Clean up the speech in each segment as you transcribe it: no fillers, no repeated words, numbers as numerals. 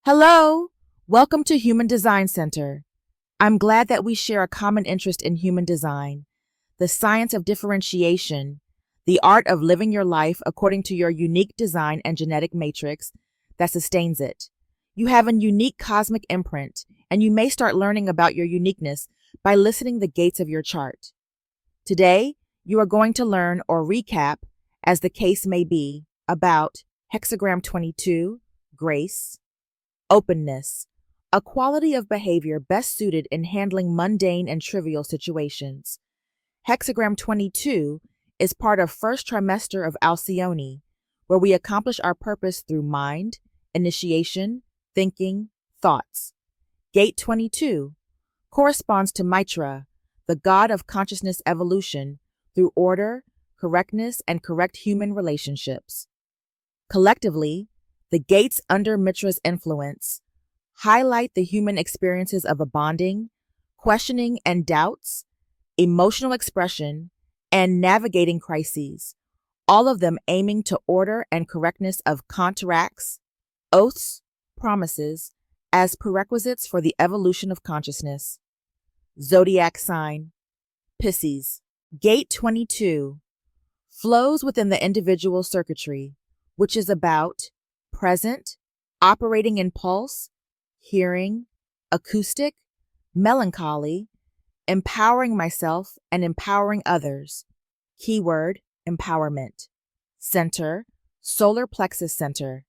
Hello! Welcome to Human Design Center. I'm glad that we share a common interest in human design, the science of differentiation, the art of living your life according to your unique design and genetic matrix that sustains it. You have a unique cosmic imprint, and you may start learning about your uniqueness by listening the gates of your chart. Today, you are going to learn or recap, as the case may be, about Hexagram 22, grace, openness, a quality of behavior best suited in handling mundane and trivial situations. Hexagram 22 is part of first trimester of Alcyone, where we accomplish our purpose through mind, initiation, thinking, thoughts. Gate 22 corresponds to Mitra, the god of consciousness evolution, through order, correctness, and correct human relationships. Collectively, the gates under Mitra's influence highlight the human experiences of a bonding, questioning and doubts, emotional expression, and navigating crises, all of them aiming to order and correctness of contracts, oaths, promises, as prerequisites for the evolution of consciousness. Zodiac sign, PISCES. Gate 22 flows within the individual circuitry, which is about present, operating in pulse, hearing, acoustic, melancholy, empowering myself and empowering others. Keyword, empowerment. Center, solar plexus center,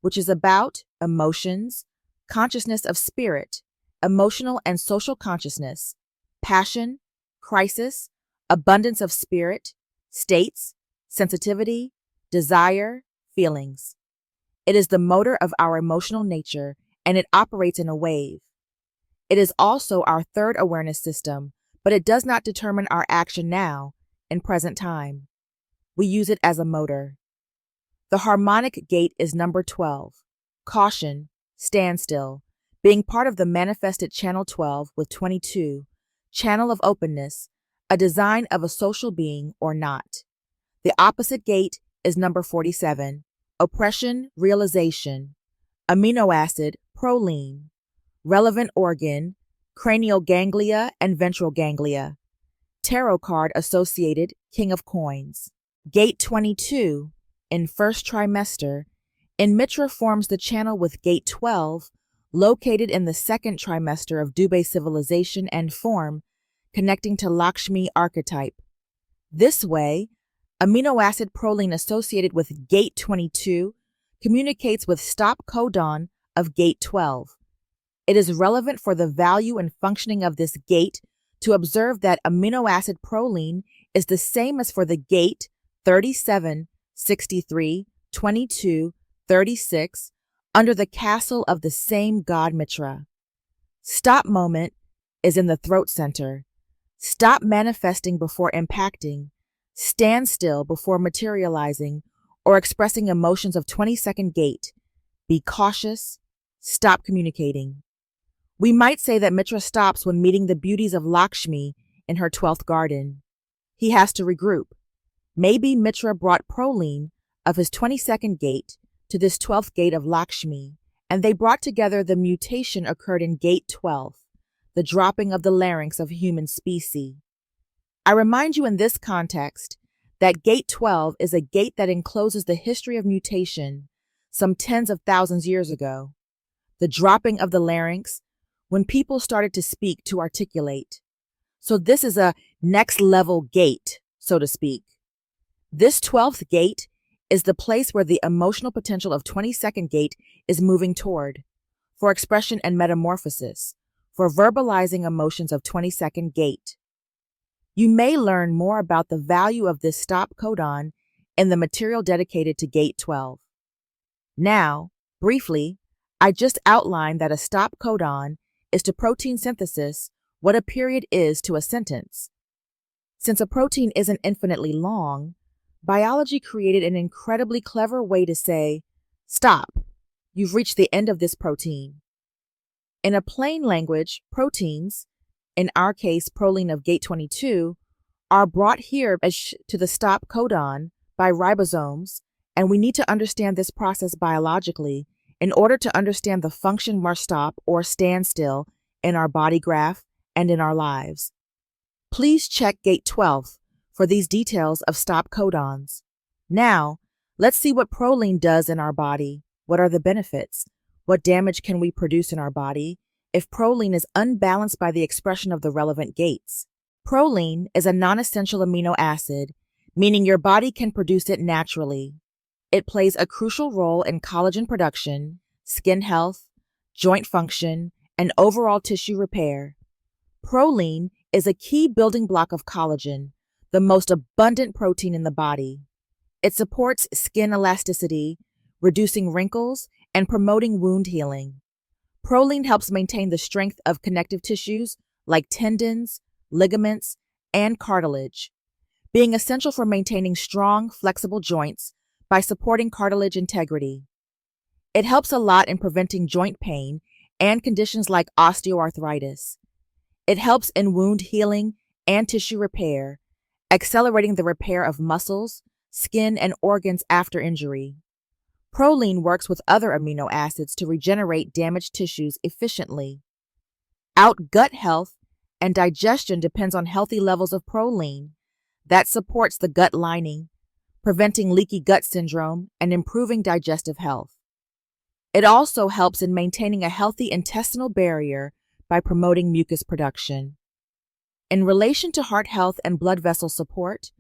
which is about emotions, consciousness of spirit, emotional and social consciousness, passion, crisis, abundance of spirit, states, sensitivity, desire, feelings. It is the motor of our emotional nature, and it operates in a wave. It is also our third awareness system, but it does not determine our action now, in present time. We use it as a motor. The harmonic gate is number 12, caution, standstill, being part of the manifested channel 12 with 22, channel of openness, a design of a social being or not. The opposite gate is number 47, oppression, realization, aminoacid, proline, relevant organ, cranial ganglia and ventral ganglia, tarot card associated, King of Coins. Gate 22, in first trimester, in Mitra forms the channel with Gate 12, located in the second trimester of Dubhe civilization and form, connecting to Lakshmi archetype. This way, aminoacid proline associated with Gate 22 communicates with stop codon of Gate 12. It is relevant for the value and functioning of this gate to observe that aminoacid proline is the same as for the gate 37, 63, 22, 36 under the castle of the same god Mitra. Stop moment is in the throat center. Stop manifesting before impacting. Stand still before materializing or expressing emotions of 22nd gate. Be cautious. Stop communicating. We might say that Mitra stops when meeting the beauties of Lakshmi in her 12th garden. He has to regroup. Maybe Mitra brought proline of his 22nd gate to this 12th gate of Lakshmi, and they brought together the mutation occurred in gate 12, the dropping of the larynx of human species. I remind you in this context that gate 12 is a gate that encloses the history of mutation some tens of thousands years ago. The dropping of the larynx when people started to speak to articulate. So this is a next level gate, so to speak. This 12th gate is the place where the emotional potential of 22nd gate is moving toward, for expression and metamorphosis, for verbalizing emotions of 22nd gate. You may learn more about the value of this stop codon in the material dedicated to Gate 12. Now, briefly, I just outlined that a stop codon is to protein synthesis what a period is to a sentence. Since a protein isn't infinitely long, biology created an incredibly clever way to say, stop, you've reached the end of this protein. In a plain language, proteins, in our case proline of Gate 22, are brought here to the stop codon by ribosomes, and we need to understand this process biologically in order to understand the function mark stop or standstill in our body graph and in our lives. Please check Gate 12 for these details of stop codons. Now, let's see what proline does in our body. What are the benefits? What damage can we produce in our body if proline is unbalanced by the expression of the relevant gates? Proline is a non-essential amino acid, meaning your body can produce it naturally. It plays a crucial role in collagen production, skin health, joint function, and overall tissue repair. Proline is a key building block of collagen, the most abundant protein in the body. It supports skin elasticity, reducing wrinkles, and promoting wound healing. Proline helps maintain the strength of connective tissues like tendons, ligaments, and cartilage, being essential for maintaining strong, flexible joints by supporting cartilage integrity. It helps a lot in preventing joint pain and conditions like osteoarthritis. It helps in wound healing and tissue repair, accelerating the repair of muscles, skin, and organs after injury. Proline works with other amino acids to regenerate damaged tissues efficiently. Gut health and digestion depends on healthy levels of proline that supports the gut lining, preventing leaky gut syndrome and improving digestive health. It also helps in maintaining a healthy intestinal barrier by promoting mucus production. In relation to heart health and blood vessel support,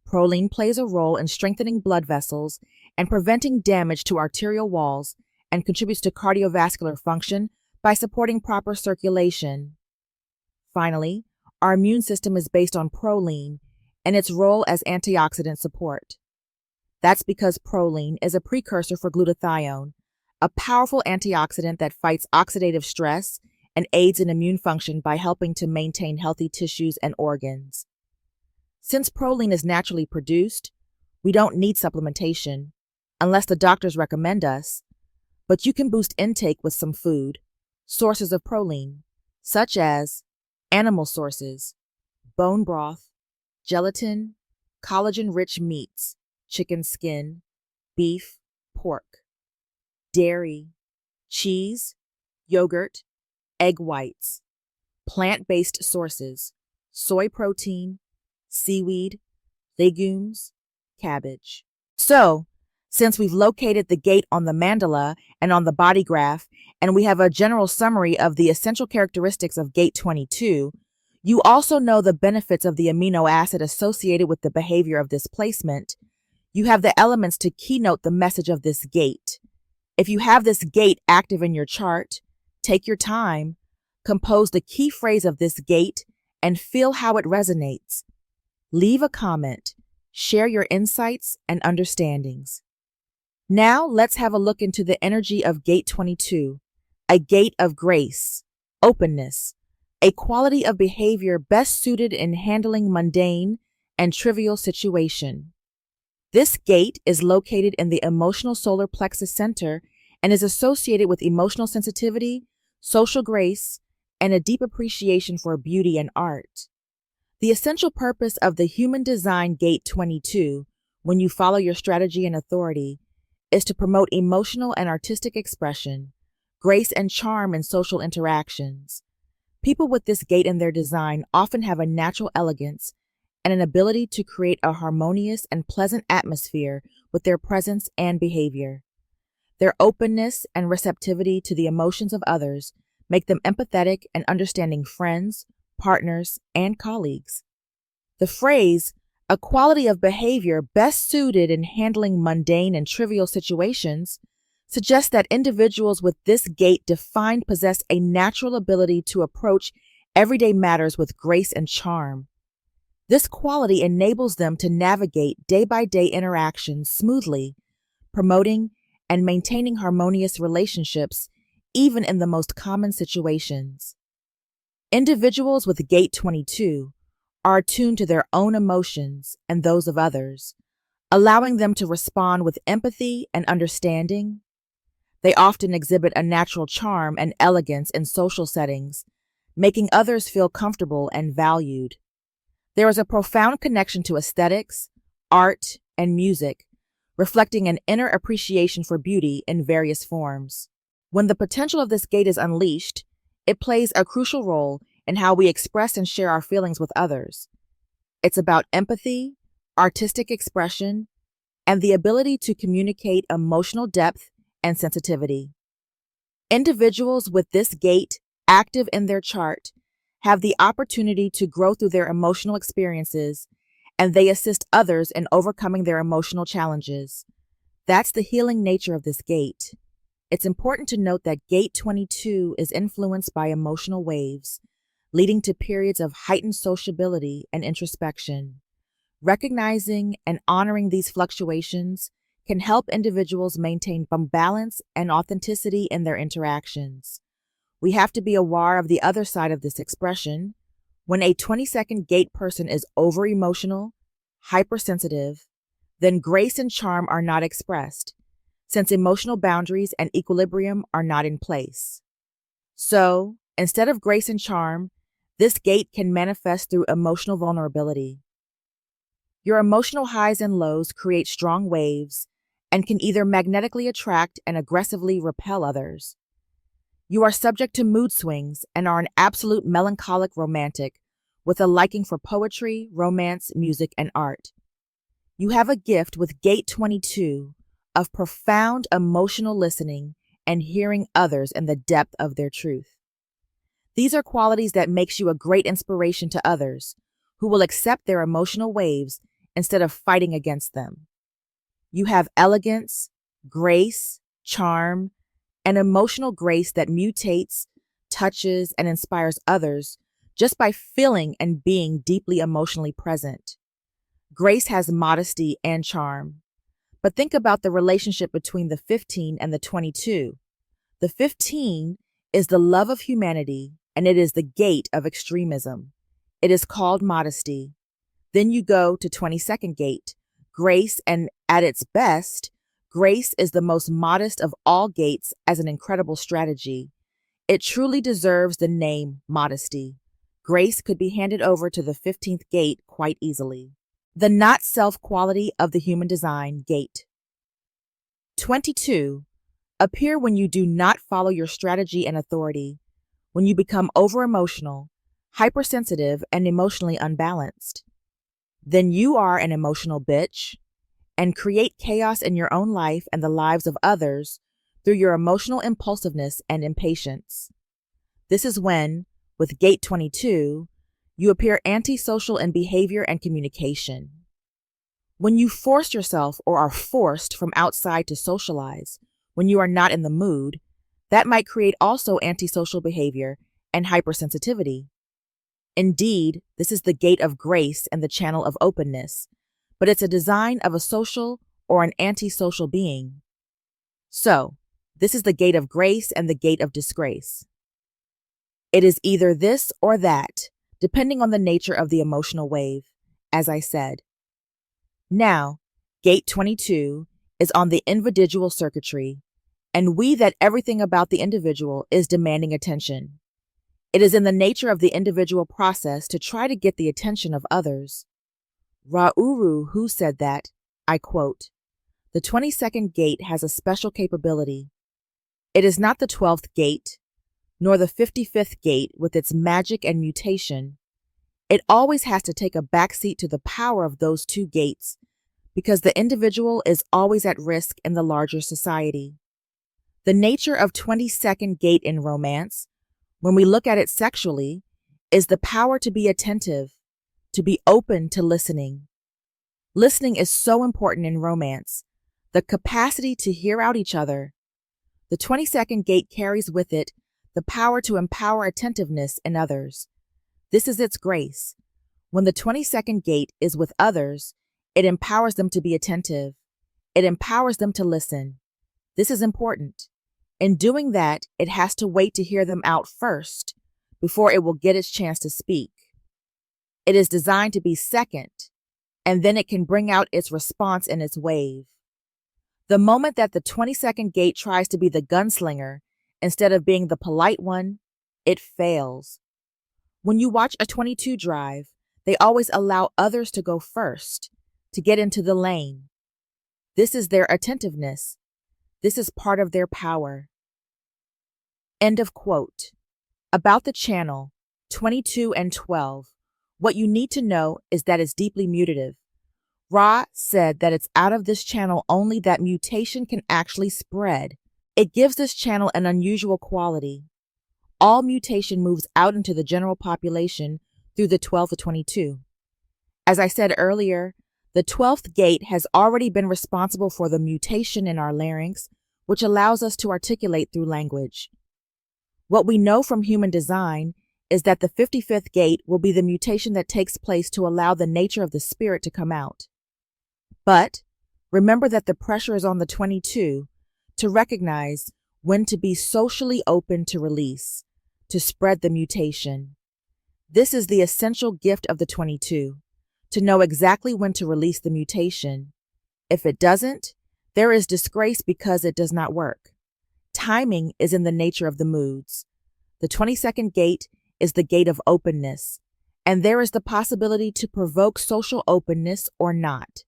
proline plays a role in strengthening blood vessels and preventing damage to arterial walls and contributes to cardiovascular function by supporting proper circulation. Finally, our immune system is based on proline and its role as antioxidant support. That's because proline is a precursor for glutathione, a powerful antioxidant that fights oxidative stress and aids in immune function by helping to maintain healthy tissues and organs. Since proline is naturally produced, we don't need supplementation, unless the doctors recommend us, but you can boost intake with some food, sources of proline, such as animal sources, bone broth, gelatin, collagen-rich meats, chicken skin, beef, pork, dairy, cheese, yogurt, egg whites, plant-based sources, soy protein, seaweed, legumes, cabbage. So, since we've located the gate on the mandala and on the body graph, and we have a general summary of the essential characteristics of gate 22, you also know the benefits of the amino acid associated with the behavior of this placement. You have the elements to keynote the message of this gate. If you have this gate active in your chart, take your time, compose the key phrase of this gate, and feel how it resonates. Leave a comment, share your insights and understandings. Now let's have a look into the energy of gate 22, a gate of grace, openness, a quality of behavior best suited in handling mundane and trivial situation. This gate is located in the emotional solar plexus center and is associated with emotional sensitivity, social grace, and a deep appreciation for beauty and art. The essential purpose of the human design gate 22, when you follow your strategy and authority, is to promote emotional and artistic expression, grace and charm in social interactions. People with this gate in their design often have a natural elegance and an ability to create a harmonious and pleasant atmosphere with their presence and behavior. Their openness and receptivity to the emotions of others make them empathetic and understanding friends, partners, and colleagues. The phrase, a quality of behavior best suited in handling mundane and trivial situations, suggests that individuals with this gate defined possess a natural ability to approach everyday matters with grace and charm. This quality enables them to navigate day-by-day interactions smoothly, promoting and maintaining harmonious relationships even in the most common situations. Individuals with gate 22 are attuned to their own emotions and those of others, allowing them to respond with empathy and understanding. They often exhibit a natural charm and elegance in social settings, making others feel comfortable and valued. There is a profound connection to aesthetics, art, and music, reflecting an inner appreciation for beauty in various forms. When the potential of this gate is unleashed, it plays a crucial role in how we express and share our feelings with others. It's about empathy, artistic expression, and the ability to communicate emotional depth and sensitivity. Individuals with this gate active in their chart have the opportunity to grow through their emotional experiences, and they assist others in overcoming their emotional challenges. That's the healing nature of this gate. It's important to note that Gate 22 is influenced by emotional waves, leading to periods of heightened sociability and introspection. Recognizing and honoring these fluctuations can help individuals maintain balance and authenticity in their interactions. We have to be aware of the other side of this expression. When a 22nd gate person is over-emotional, hypersensitive, then grace and charm are not expressed, since emotional boundaries and equilibrium are not in place. So, instead of grace and charm, this gate can manifest through emotional vulnerability. Your emotional highs and lows create strong waves and can either magnetically attract and aggressively repel others. You are subject to mood swings and are an absolute melancholic romantic with a liking for poetry, romance, music, and art. You have a gift with Gate 22 of profound emotional listening and hearing others in the depth of their truth. These are qualities that makes you a great inspiration to others who will accept their emotional waves instead of fighting against them. You have elegance, grace, charm, and emotional grace that mutates, touches, and inspires others just by feeling and being deeply emotionally present. Grace has modesty and charm. But think about the relationship between the 15 and the 22. The 15 is the love of humanity, and it is the gate of extremism. It is called modesty. Then you go to 22nd gate, grace, and at its best, grace is the most modest of all gates as an incredible strategy. It truly deserves the name modesty. Grace could be handed over to the 15th gate quite easily. The not-self quality of the human design gate. 22. Appear when you do not follow your strategy and authority, when you become over-emotional, hypersensitive, and emotionally unbalanced. Then you are an emotional bitch and create chaos in your own life and the lives of others through your emotional impulsiveness and impatience. This is when, with Gate 22, you appear antisocial in behavior and communication. When you force yourself or are forced from outside to socialize, when you are not in the mood, that might create also antisocial behavior and hypersensitivity. Indeed, this is the gate of grace and the channel of openness, but it's a design of a social or an antisocial being. So, this is the gate of grace and the gate of disgrace. It is either this or that, depending on the nature of the emotional wave, as I said. Now, Gate 22 is on the individual circuitry, and we that everything about the individual is demanding attention. It is in the nature of the individual process to try to get the attention of others. Rauru, who said that, I quote, "The 22nd gate has a special capability. It is not the 12th gate, nor the 55th gate with its magic and mutation. It always has to take a backseat to the power of those two gates, because the individual is always at risk in the larger society. The nature of 22nd gate in romance, when we look at it sexually, is the power to be attentive, to be open to listening. Listening is so important in romance, the capacity to hear out each other. The 22nd gate carries with it the power to empower attentiveness in others. This is its grace. When the 22nd gate is with others, it empowers them to be attentive. It empowers them to listen. This is important. In doing that, it has to wait to hear them out first before it will get its chance to speak. It is designed to be second, and then it can bring out its response in its wave. The moment that the 22nd gate tries to be the gunslinger instead of being the polite one, it fails. When you watch a 22 drive, they always allow others to go first, to get into the lane. This is their attentiveness. This is part of their power. End of quote. About the channel 22 and 12, what you need to know is that it's deeply mutative. Ra said that it's out of this channel only that mutation can actually spread. It gives this channel an unusual quality. All mutation moves out into the general population through the 12 to 22. As I said earlier, the 12th gate has already been responsible for the mutation in our larynx, which allows us to articulate through language. What we know from human design is that the 55th gate will be the mutation that takes place to allow the nature of the spirit to come out. But remember that the pressure is on the 22 to recognize when to be socially open to release, to spread the mutation. This is the essential gift of the 22, to know exactly when to release the mutation. If it doesn't, there is disgrace because it does not work. Timing is in the nature of the moods. The 22nd gate is the gate of openness, and there is the possibility to provoke social openness or not.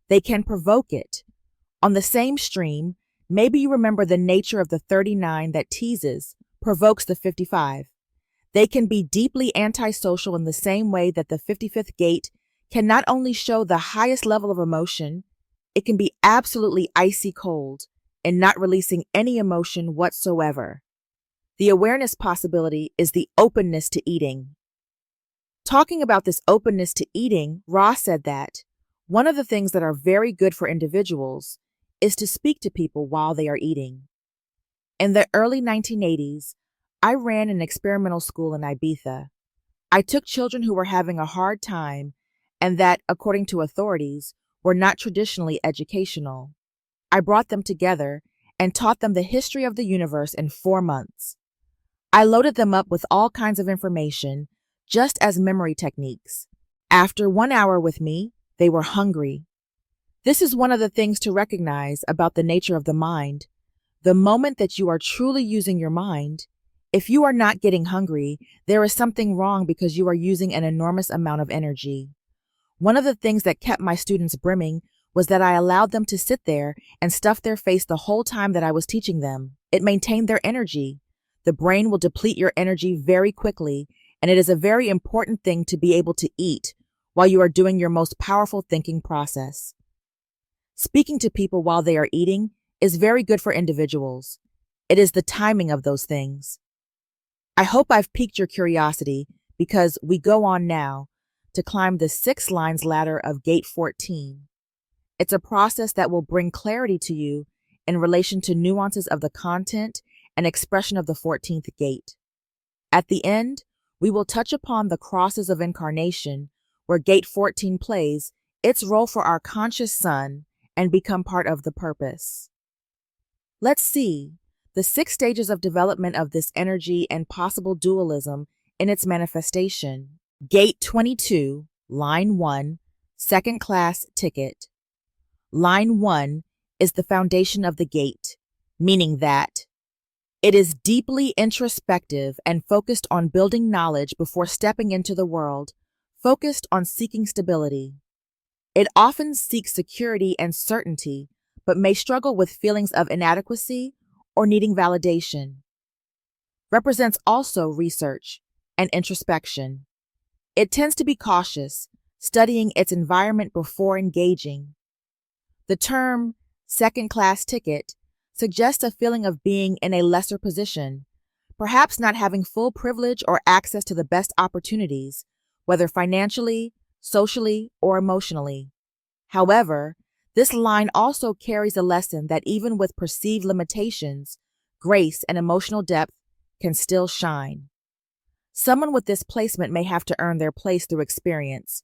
They can provoke it. On the same stream, maybe you remember the nature of the 39 that teases, provokes the 55. They can be deeply antisocial in the same way that the 55th gate can not only show the highest level of emotion, it can be absolutely icy cold and not releasing any emotion whatsoever. The awareness possibility is the openness to eating. Talking about this openness to eating, Ra said that one of the things that are very good for individuals is to speak to people while they are eating. In the early 1980s, I ran an experimental school in Ibiza. I took children who were having a hard time and that, according to authorities, were not traditionally educational. I brought them together and taught them the history of the universe in 4 months. I loaded them up with all kinds of information, just as memory techniques. After 1 hour with me, they were hungry. This is one of the things to recognize about the nature of the mind. The moment that you are truly using your mind, if you are not getting hungry, there is something wrong because you are using an enormous amount of energy. One of the things that kept my students brimming was that I allowed them to sit there and stuff their face the whole time that I was teaching them. It maintained their energy. The brain will deplete your energy very quickly, and it is a very important thing to be able to eat while you are doing your most powerful thinking process. Speaking to people while they are eating is very good for individuals. It is the timing of those things. I hope I've piqued your curiosity because we go on now to climb the 6 lines ladder of Gate 14. It's a process that will bring clarity to you in relation to nuances of the content and expression of the 14th gate. At the end, we will touch upon the crosses of incarnation, where Gate 14 plays its role for our conscious sun and become part of the purpose. Let's see the 6 stages of development of this energy and possible dualism in its manifestation. Gate 22, Line 1, second class ticket. Line 1 is the foundation of the gate, meaning that it is deeply introspective and focused on building knowledge before stepping into the world, focused on seeking stability. It often seeks security and certainty, but may struggle with feelings of inadequacy or needing validation. Represents also research and introspection. It tends to be cautious, studying its environment before engaging. The term second-class ticket suggests a feeling of being in a lesser position, perhaps not having full privilege or access to the best opportunities, whether financially, socially, or emotionally. However, this line also carries a lesson that even with perceived limitations, grace and emotional depth can still shine. Someone with this placement may have to earn their place through experience,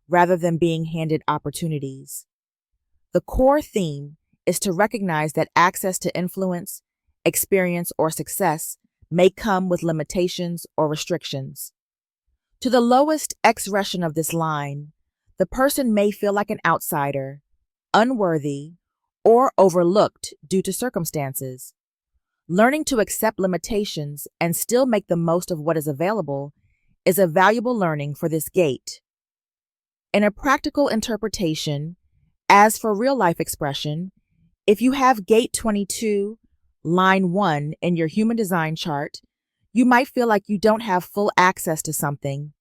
rather than being handed opportunities. The core theme is to recognize that access to influence, experience, or success may come with limitations or restrictions. To the lowest expression of this line, the person may feel like an outsider, unworthy, or overlooked due to circumstances. Learning to accept limitations and still make the most of what is available is a valuable learning for this gate. In a practical interpretation, As for real-life expression, if you have Gate 22, Line 1 in your human design chart, you might feel like you don't have full access to something,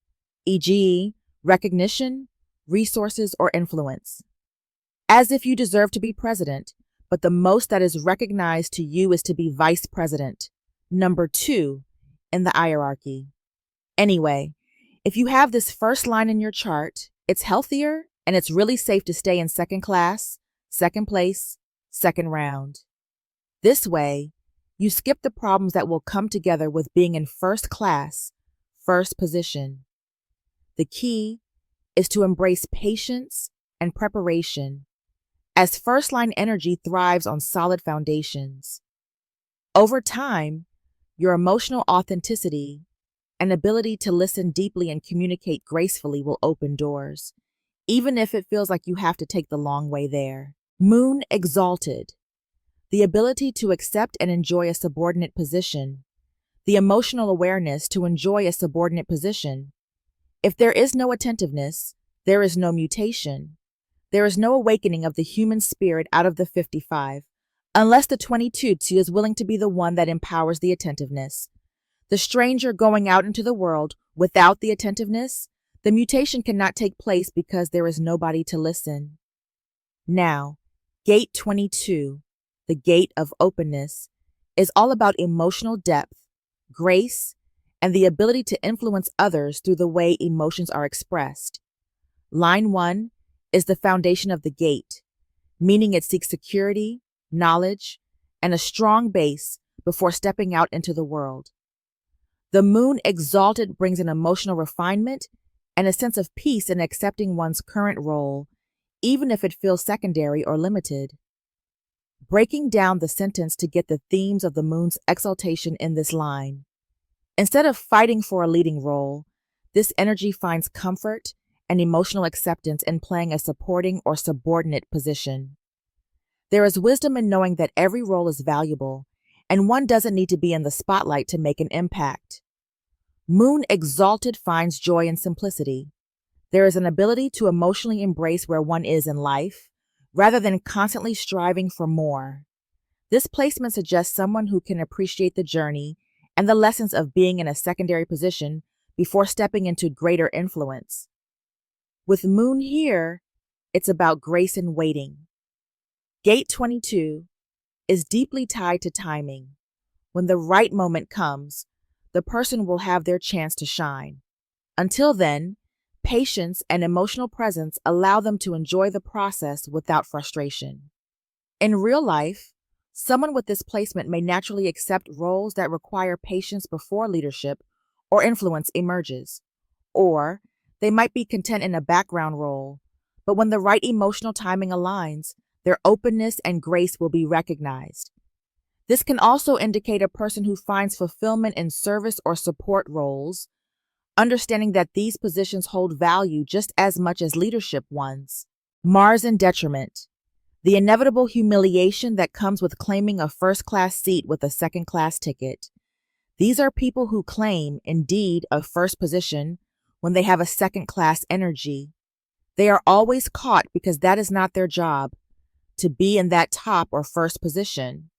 e.g., recognition, resources, or influence. As if you deserve to be president, but the most that is recognized to you is to be vice president, number 2 in the hierarchy. Anyway, if you have this first line in your chart, it's healthier and it's really safe to stay in second class, second place, second round. This way, you skip the problems that will come together with being in first class, first position. The key is to embrace patience and preparation, as first line energy thrives on solid foundations. Over time, your emotional authenticity and ability to listen deeply and communicate gracefully will open doors, even if it feels like you have to take the long way there. Moon exalted. The ability to accept and enjoy a subordinate position. The emotional awareness to enjoy a subordinate position. If there is no attentiveness, there is no mutation. There is no awakening of the human spirit out of the 55, unless the 22 is willing to be the one that empowers the attentiveness. The stranger going out into the world without the attentiveness, the mutation cannot take place because there is nobody to listen. Now, Gate 22, the gate of openness, is all about emotional depth, grace, and the ability to influence others through the way emotions are expressed. Line 1 is the foundation of the gate, meaning it seeks security, knowledge, and a strong base before stepping out into the world. The moon exalted brings an emotional refinement and a sense of peace in accepting one's current role, even if it feels secondary or limited. Breaking down the sentence to get the themes of the moon's exaltation in this line. Instead of fighting for a leading role, this energy finds comfort and emotional acceptance in playing a supporting or subordinate position. There is wisdom in knowing that every role is valuable, and one doesn't need to be in the spotlight to make an impact. Moon exalted finds joy in simplicity. There is an ability to emotionally embrace where one is in life, rather than constantly striving for more. This placement suggests someone who can appreciate the journey and the lessons of being in a secondary position before stepping into greater influence. With Moon here, it's about grace and waiting. Gate 22 is deeply tied to timing. When the right moment comes, the person will have their chance to shine. Until then, patience and emotional presence allow them to enjoy the process without frustration. In real life, someone with this placement may naturally accept roles that require patience before leadership or influence emerges, or they might be content in a background role, but when the right emotional timing aligns, their openness and grace will be recognized. This can also indicate a person who finds fulfillment in service or support roles, understanding that these positions hold value just as much as leadership ones. Mars in detriment. The inevitable humiliation that comes with claiming a first-class seat with a second-class ticket. These are people who claim, indeed, a first position when they have a second-class energy. They are always caught because that is not their job, to be in that top or first position.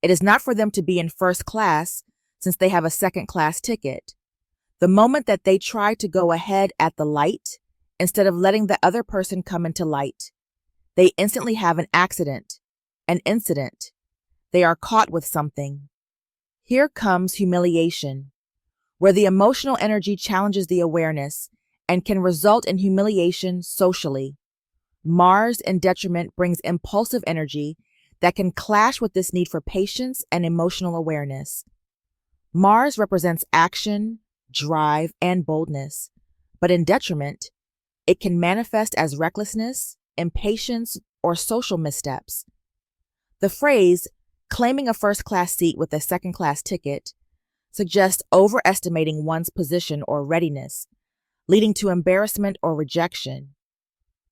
It is not for them to be in first class since they have a second-class ticket. The moment that they try to go ahead at the light, instead of letting the other person come into light, they instantly have an accident, an incident. They are caught with something. Here comes humiliation, where the emotional energy challenges the awareness and can result in humiliation socially. Mars in detriment brings impulsive energy that can clash with this need for patience and emotional awareness. Mars represents action, drive, and boldness, but in detriment, it can manifest as recklessness, impatience, or social missteps. The phrase, claiming a first-class seat with a second-class ticket, suggests overestimating one's position or readiness, leading to embarrassment or rejection.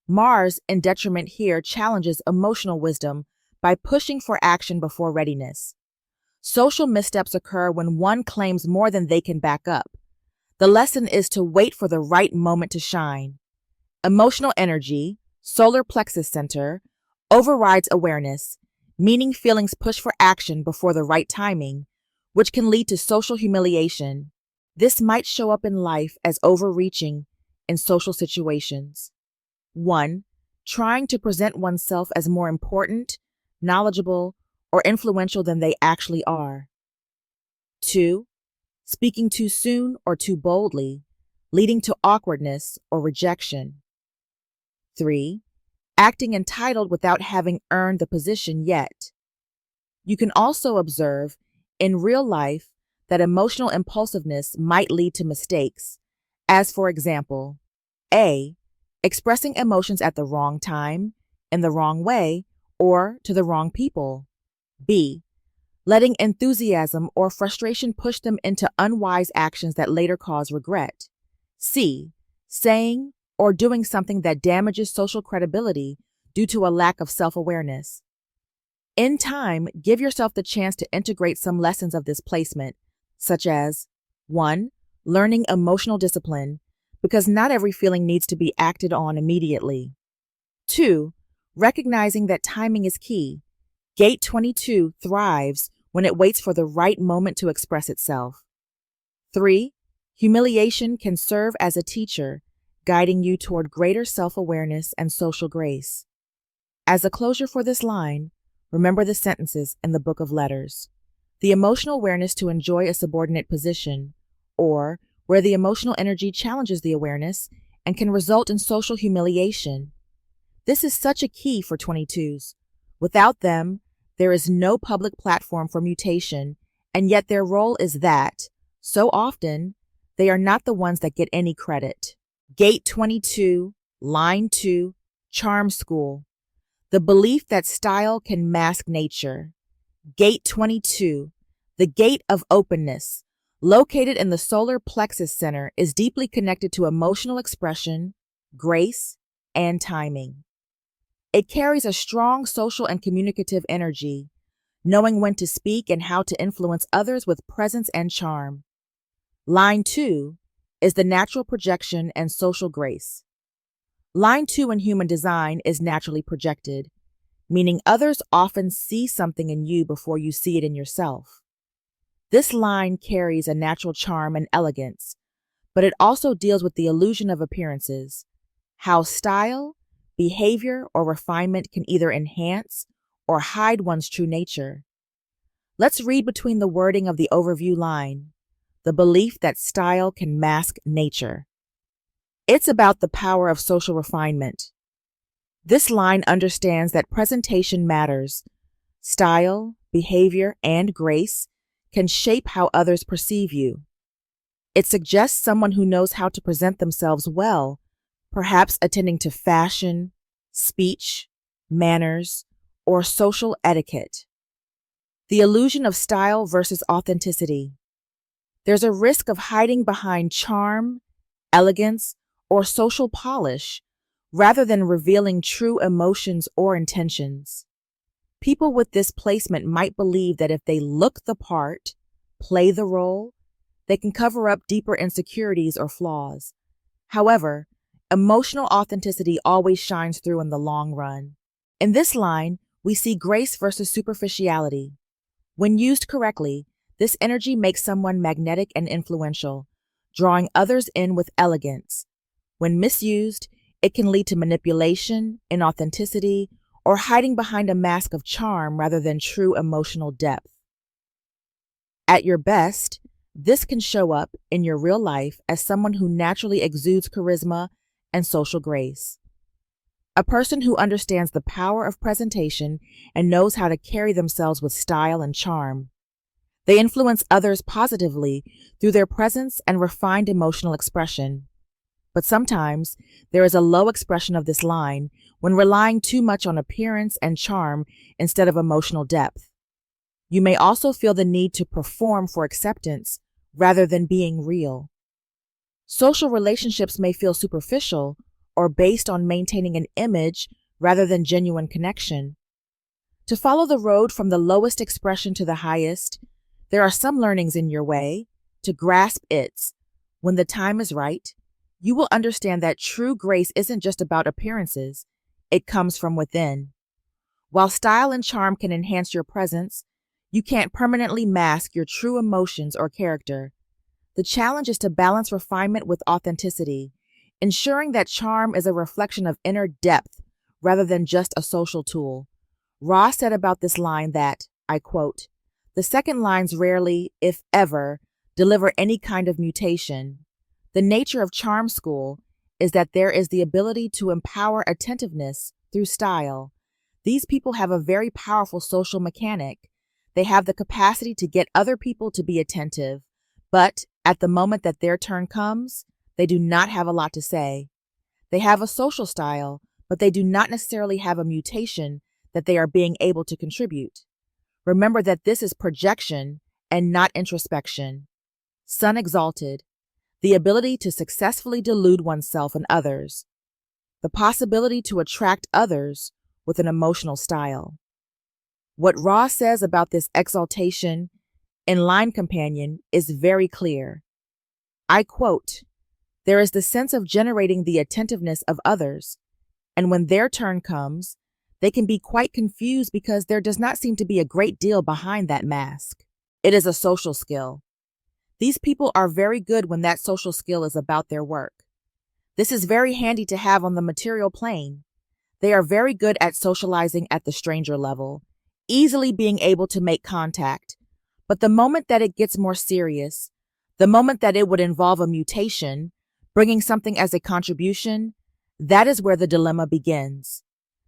Mars in detriment here challenges emotional wisdom by pushing for action before readiness. Social missteps occur when one claims more than they can back up. The lesson is to wait for the right moment to shine. Emotional energy, solar plexus center, overrides awareness, meaning feelings push for action before the right timing, which can lead to social humiliation. This might show up in life as overreaching in social situations. 1. Trying to present oneself as more important, knowledgeable, or influential than they actually are. 2. Speaking too soon or too boldly, leading to awkwardness or rejection. 3. Acting entitled without having earned the position yet. You can also observe, in real life, that emotional impulsiveness might lead to mistakes, as for example, A. Expressing emotions at the wrong time, in the wrong way, or to the wrong people. B. Letting enthusiasm or frustration push them into unwise actions that later cause regret. C. Saying or doing something that damages social credibility due to a lack of self-awareness. In time, give yourself the chance to integrate some lessons of this placement, such as 1. Learning emotional discipline, because not every feeling needs to be acted on immediately. 2. Recognizing that timing is key. Gate 22 thrives when it waits for the right moment to express itself. 3. Humiliation can serve as a teacher, guiding you toward greater self-awareness and social grace. As a closure for this line, remember the sentences in the Book of Letters. The emotional awareness to enjoy a subordinate position, or where the emotional energy challenges the awareness and can result in social humiliation. This is such a key for 22s. Without them, there is no public platform for mutation, and yet their role is that, so often, they are not the ones that get any credit. Gate 22, Line 2, Charm School. The belief that style can mask nature. Gate 22, the gate of openness, located in the solar plexus center, is deeply connected to emotional expression, grace, and timing. It carries a strong social and communicative energy, knowing when to speak and how to influence others with presence and charm. Line 2 is the natural projection and social grace. Line 2 in human design is naturally projected, meaning others often see something in you before you see it in yourself. This line carries a natural charm and elegance, but it also deals with the illusion of appearances, how style, behavior, or refinement can either enhance or hide one's true nature. Let's read between the wording of the overview line, the belief that style can mask nature. It's about the power of social refinement. This line understands that presentation matters. Style, behavior, and grace can shape how others perceive you. It suggests someone who knows how to present themselves well, perhaps attending to fashion, speech, manners, or social etiquette. The illusion of style versus authenticity. There's a risk of hiding behind charm, elegance, or social polish, rather than revealing true emotions or intentions. People with this placement might believe that if they look the part, play the role, they can cover up deeper insecurities or flaws. However, emotional authenticity always shines through in the long run. In this line, we see grace versus superficiality. When used correctly, this energy makes someone magnetic and influential, drawing others in with elegance. When misused, it can lead to manipulation, inauthenticity, or hiding behind a mask of charm rather than true emotional depth. At your best, this can show up in your real life as someone who naturally exudes charisma and social grace. A person who understands the power of presentation and knows how to carry themselves with style and charm. They influence others positively through their presence and refined emotional expression. But sometimes there is a low expression of this line when relying too much on appearance and charm instead of emotional depth. You may also feel the need to perform for acceptance rather than being real. Social relationships may feel superficial or based on maintaining an image rather than genuine connection. To follow the road from the lowest expression to the highest, there are some learnings in your way. To grasp it, when the time is right, you will understand that true grace isn't just about appearances, it comes from within. While style and charm can enhance your presence, you can't permanently mask your true emotions or character. The challenge is to balance refinement with authenticity, ensuring that charm is a reflection of inner depth rather than just a social tool. Ross said about this line that, I quote, "The second lines rarely, if ever, deliver any kind of mutation. The nature of charm school is that there is the ability to empower attentiveness through style. These people have a very powerful social mechanic. They have the capacity to get other people to be attentive, but at the moment that their turn comes, they do not have a lot to say. They have a social style, but they do not necessarily have a mutation that they are being able to contribute. Remember that this is projection and not introspection. Sun exalted, the ability to successfully delude oneself and others, the possibility to attract others with an emotional style." What Ross says about this exaltation in Line Companion is very clear. I quote, "There is the sense of generating the attentiveness of others, and when their turn comes, they can be quite confused because there does not seem to be a great deal behind that mask. It is a social skill. These people are very good when that social skill is about their work. This is very handy to have on the material plane. They are very good at socializing at the stranger level, easily being able to make contact. But the moment that it gets more serious, the moment that it would involve a mutation, bringing something as a contribution, that is where the dilemma begins.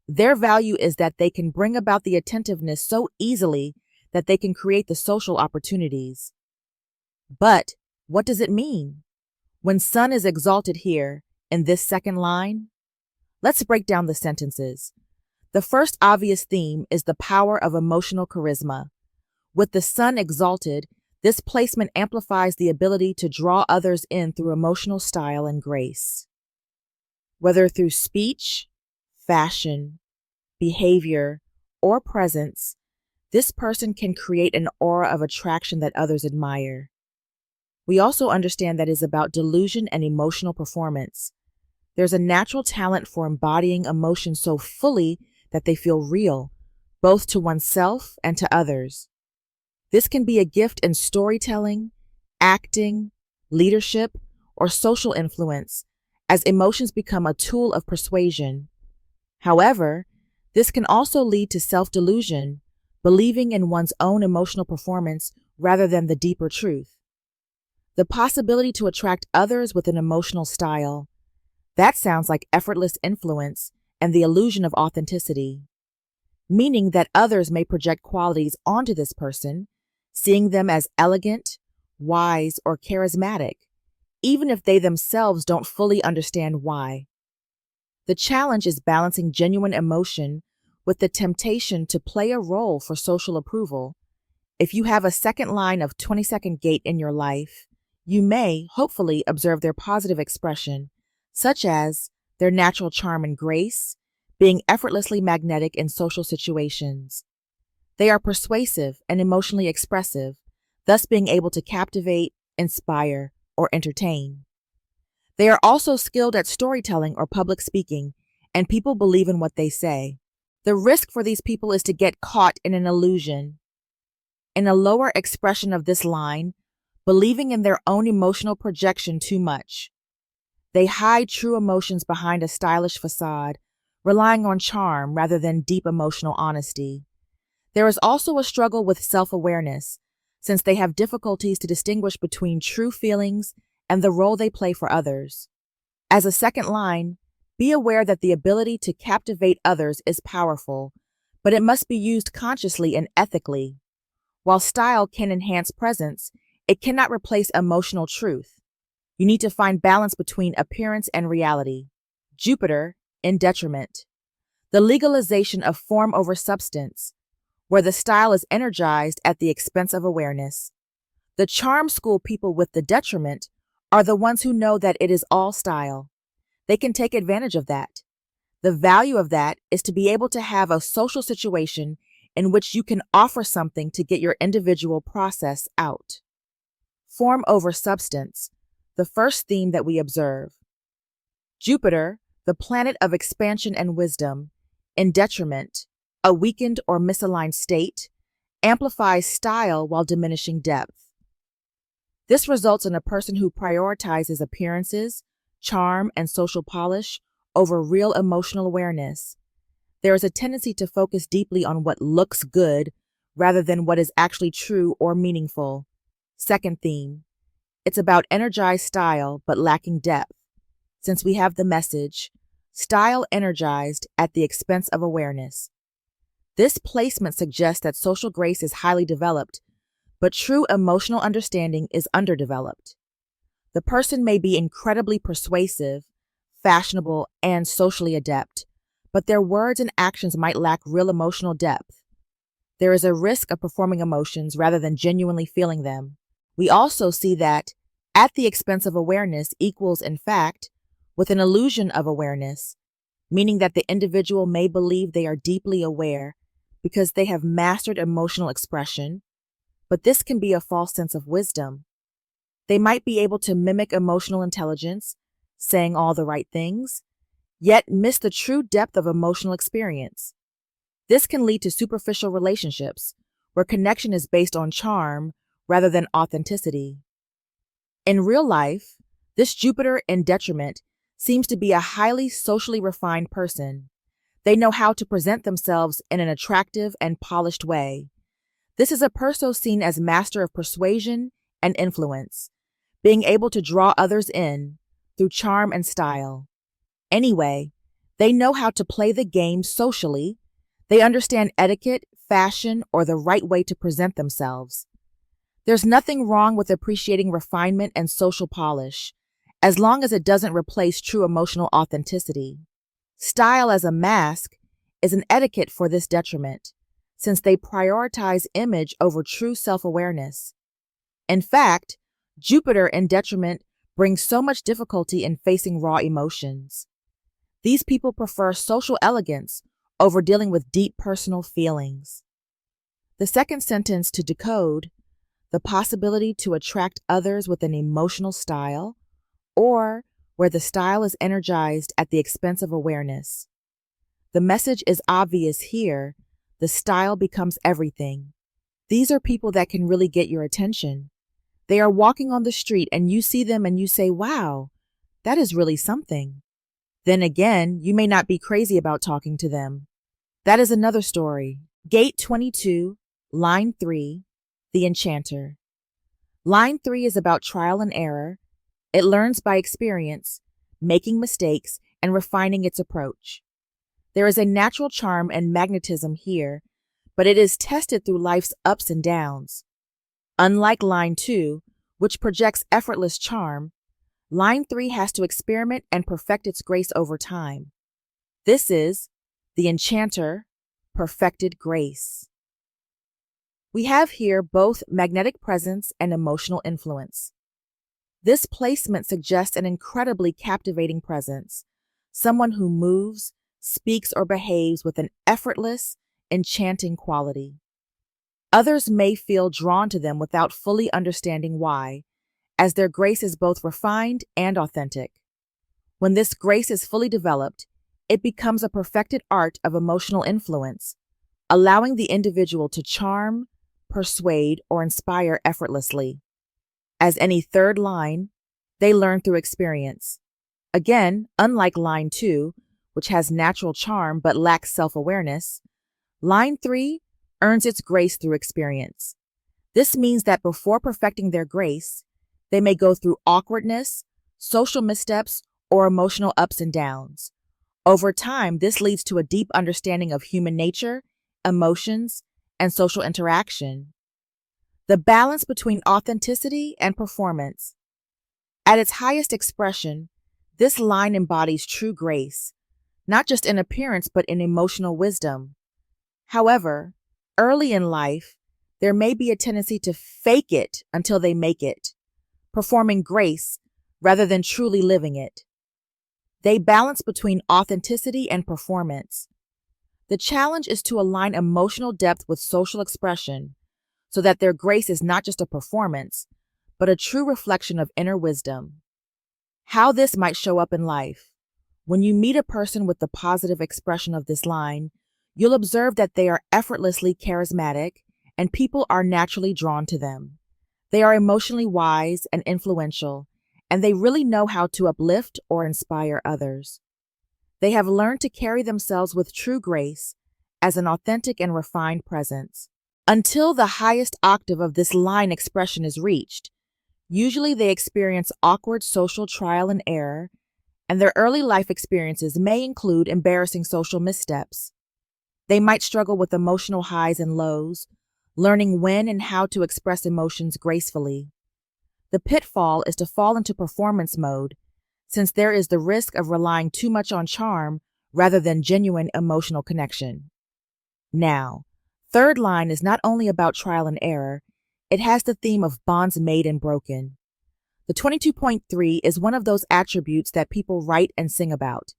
Their value is that they can bring about the attentiveness so easily that they can create the social opportunities. But what does it mean? When Sun is exalted here, in this second line? Let's break down the sentences. The first obvious theme is the power of emotional charisma. With the Sun exalted, this placement amplifies the ability to draw others in through emotional style and grace. Whether through speech, fashion, behavior, or presence, this person can create an aura of attraction that others admire. We also understand that it is about delusion and emotional performance. There's a natural talent for embodying emotion so fully that they feel real, both to oneself and to others. This can be a gift in storytelling, acting, leadership, or social influence, as emotions become a tool of persuasion. However, this can also lead to self-delusion, believing in one's own emotional performance rather than the deeper truth. The possibility to attract others with an emotional style. That sounds like effortless influence and the illusion of authenticity, meaning that others may project qualities onto this person, seeing them as elegant, wise, or charismatic, even if they themselves don't fully understand why. The challenge is balancing genuine emotion with the temptation to play a role for social approval. If you have a second line of 22nd gate in your life, you may, hopefully, observe their positive expression, such as their natural charm and grace, being effortlessly magnetic in social situations. They are persuasive and emotionally expressive, thus being able to captivate, inspire, or entertain. They are also skilled at storytelling or public speaking, and people believe in what they say. The risk for these people is to get caught in an illusion. In a lower expression of this line, believing in their own emotional projection too much. They hide true emotions behind a stylish facade, relying on charm rather than deep emotional honesty. There is also a struggle with self-awareness, since they have difficulties to distinguish between true feelings and the role they play for others. As a second line, be aware that the ability to captivate others is powerful, but it must be used consciously and ethically. While style can enhance presence, it cannot replace emotional truth. You need to find balance between appearance and reality. Jupiter in detriment. The legalization of form over substance, where the style is energized at the expense of awareness. The charm school people with the detriment are the ones who know that it is all style. They can take advantage of that. The value of that is to be able to have a social situation in which you can offer something to get your individual process out. Form over substance, the first theme that we observe. Jupiter, the planet of expansion and wisdom, in detriment, a weakened or misaligned state, amplifies style while diminishing depth. This results in a person who prioritizes appearances, charm, and social polish over real emotional awareness. There is a tendency to focus deeply on what looks good rather than what is actually true or meaningful. Second theme. It's about energized style but lacking depth. Since we have the message, style energized at the expense of awareness. This placement suggests that social grace is highly developed, but true emotional understanding is underdeveloped. The person may be incredibly persuasive, fashionable, and socially adept, but their words and actions might lack real emotional depth. There is a risk of performing emotions rather than genuinely feeling them. We also see that at the expense of awareness equals, in fact, with an illusion of awareness, meaning that the individual may believe they are deeply aware because they have mastered emotional expression, but this can be a false sense of wisdom. They might be able to mimic emotional intelligence, saying all the right things, yet miss the true depth of emotional experience. This can lead to superficial relationships, where connection is based on charm rather than authenticity. In real life, this Jupiter in detriment seems to be a highly socially refined person. They know how to present themselves in an attractive and polished way. This is a person seen as master of persuasion and influence, being able to draw others in through charm and style. Anyway, they know how to play the game socially. They understand etiquette, fashion, or the right way to present themselves. There's nothing wrong with appreciating refinement and social polish, as long as it doesn't replace true emotional authenticity. Style as a mask is an etiquette for this detriment, since they prioritize image over true self-awareness. In fact, Jupiter in detriment brings so much difficulty in facing raw emotions. These people prefer social elegance over dealing with deep personal feelings. The second sentence to decode, the possibility to attract others with an emotional style, or where the style is energized at the expense of awareness. The message is obvious here. The style becomes everything. These are people that can really get your attention. They are walking on the street and you see them and you say, wow, that is really something. Then again, you may not be crazy about talking to them. That is another story. Gate 22, line 3, the enchanter. Line 3 is about trial and error. It learns by experience, making mistakes, and refining its approach. There is a natural charm and magnetism here, but it is tested through life's ups and downs. Unlike line 2, which projects effortless charm, line 3 has to experiment and perfect its grace over time. This is the enchanter, perfected grace. We have here both magnetic presence and emotional influence. This placement suggests an incredibly captivating presence, someone who moves, speaks, or behaves with an effortless, enchanting quality. Others may feel drawn to them without fully understanding why, as their grace is both refined and authentic. When this grace is fully developed, it becomes a perfected art of emotional influence, allowing the individual to charm, persuade, or inspire effortlessly. As any third line, they learn through experience. Again, unlike line 2, which has natural charm but lacks self-awareness, line 3 earns its grace through experience. This means that before perfecting their grace, they may go through awkwardness, social missteps, or emotional ups and downs. Over time, this leads to a deep understanding of human nature, emotions, and social interaction. The balance between authenticity and performance. At its highest expression, this line embodies true grace, not just in appearance but in emotional wisdom. However, early in life, there may be a tendency to fake it until they make it, performing grace rather than truly living it. They balance between authenticity and performance. The challenge is to align emotional depth with social expression so that their grace is not just a performance, but a true reflection of inner wisdom. How this might show up in life. When you meet a person with the positive expression of this line, you'll observe that they are effortlessly charismatic and people are naturally drawn to them. They are emotionally wise and influential, and they really know how to uplift or inspire others. They have learned to carry themselves with true grace as an authentic and refined presence. Until the highest octave of this line expression is reached, usually they experience awkward social trial and error, and their early life experiences may include embarrassing social missteps. They might struggle with emotional highs and lows, learning when and how to express emotions gracefully. The pitfall is to fall into performance mode, since there is the risk of relying too much on charm rather than genuine emotional connection. Now, third line is not only about trial and error, it has the theme of bonds made and broken. The 22.3 is one of those attributes that people write and sing about.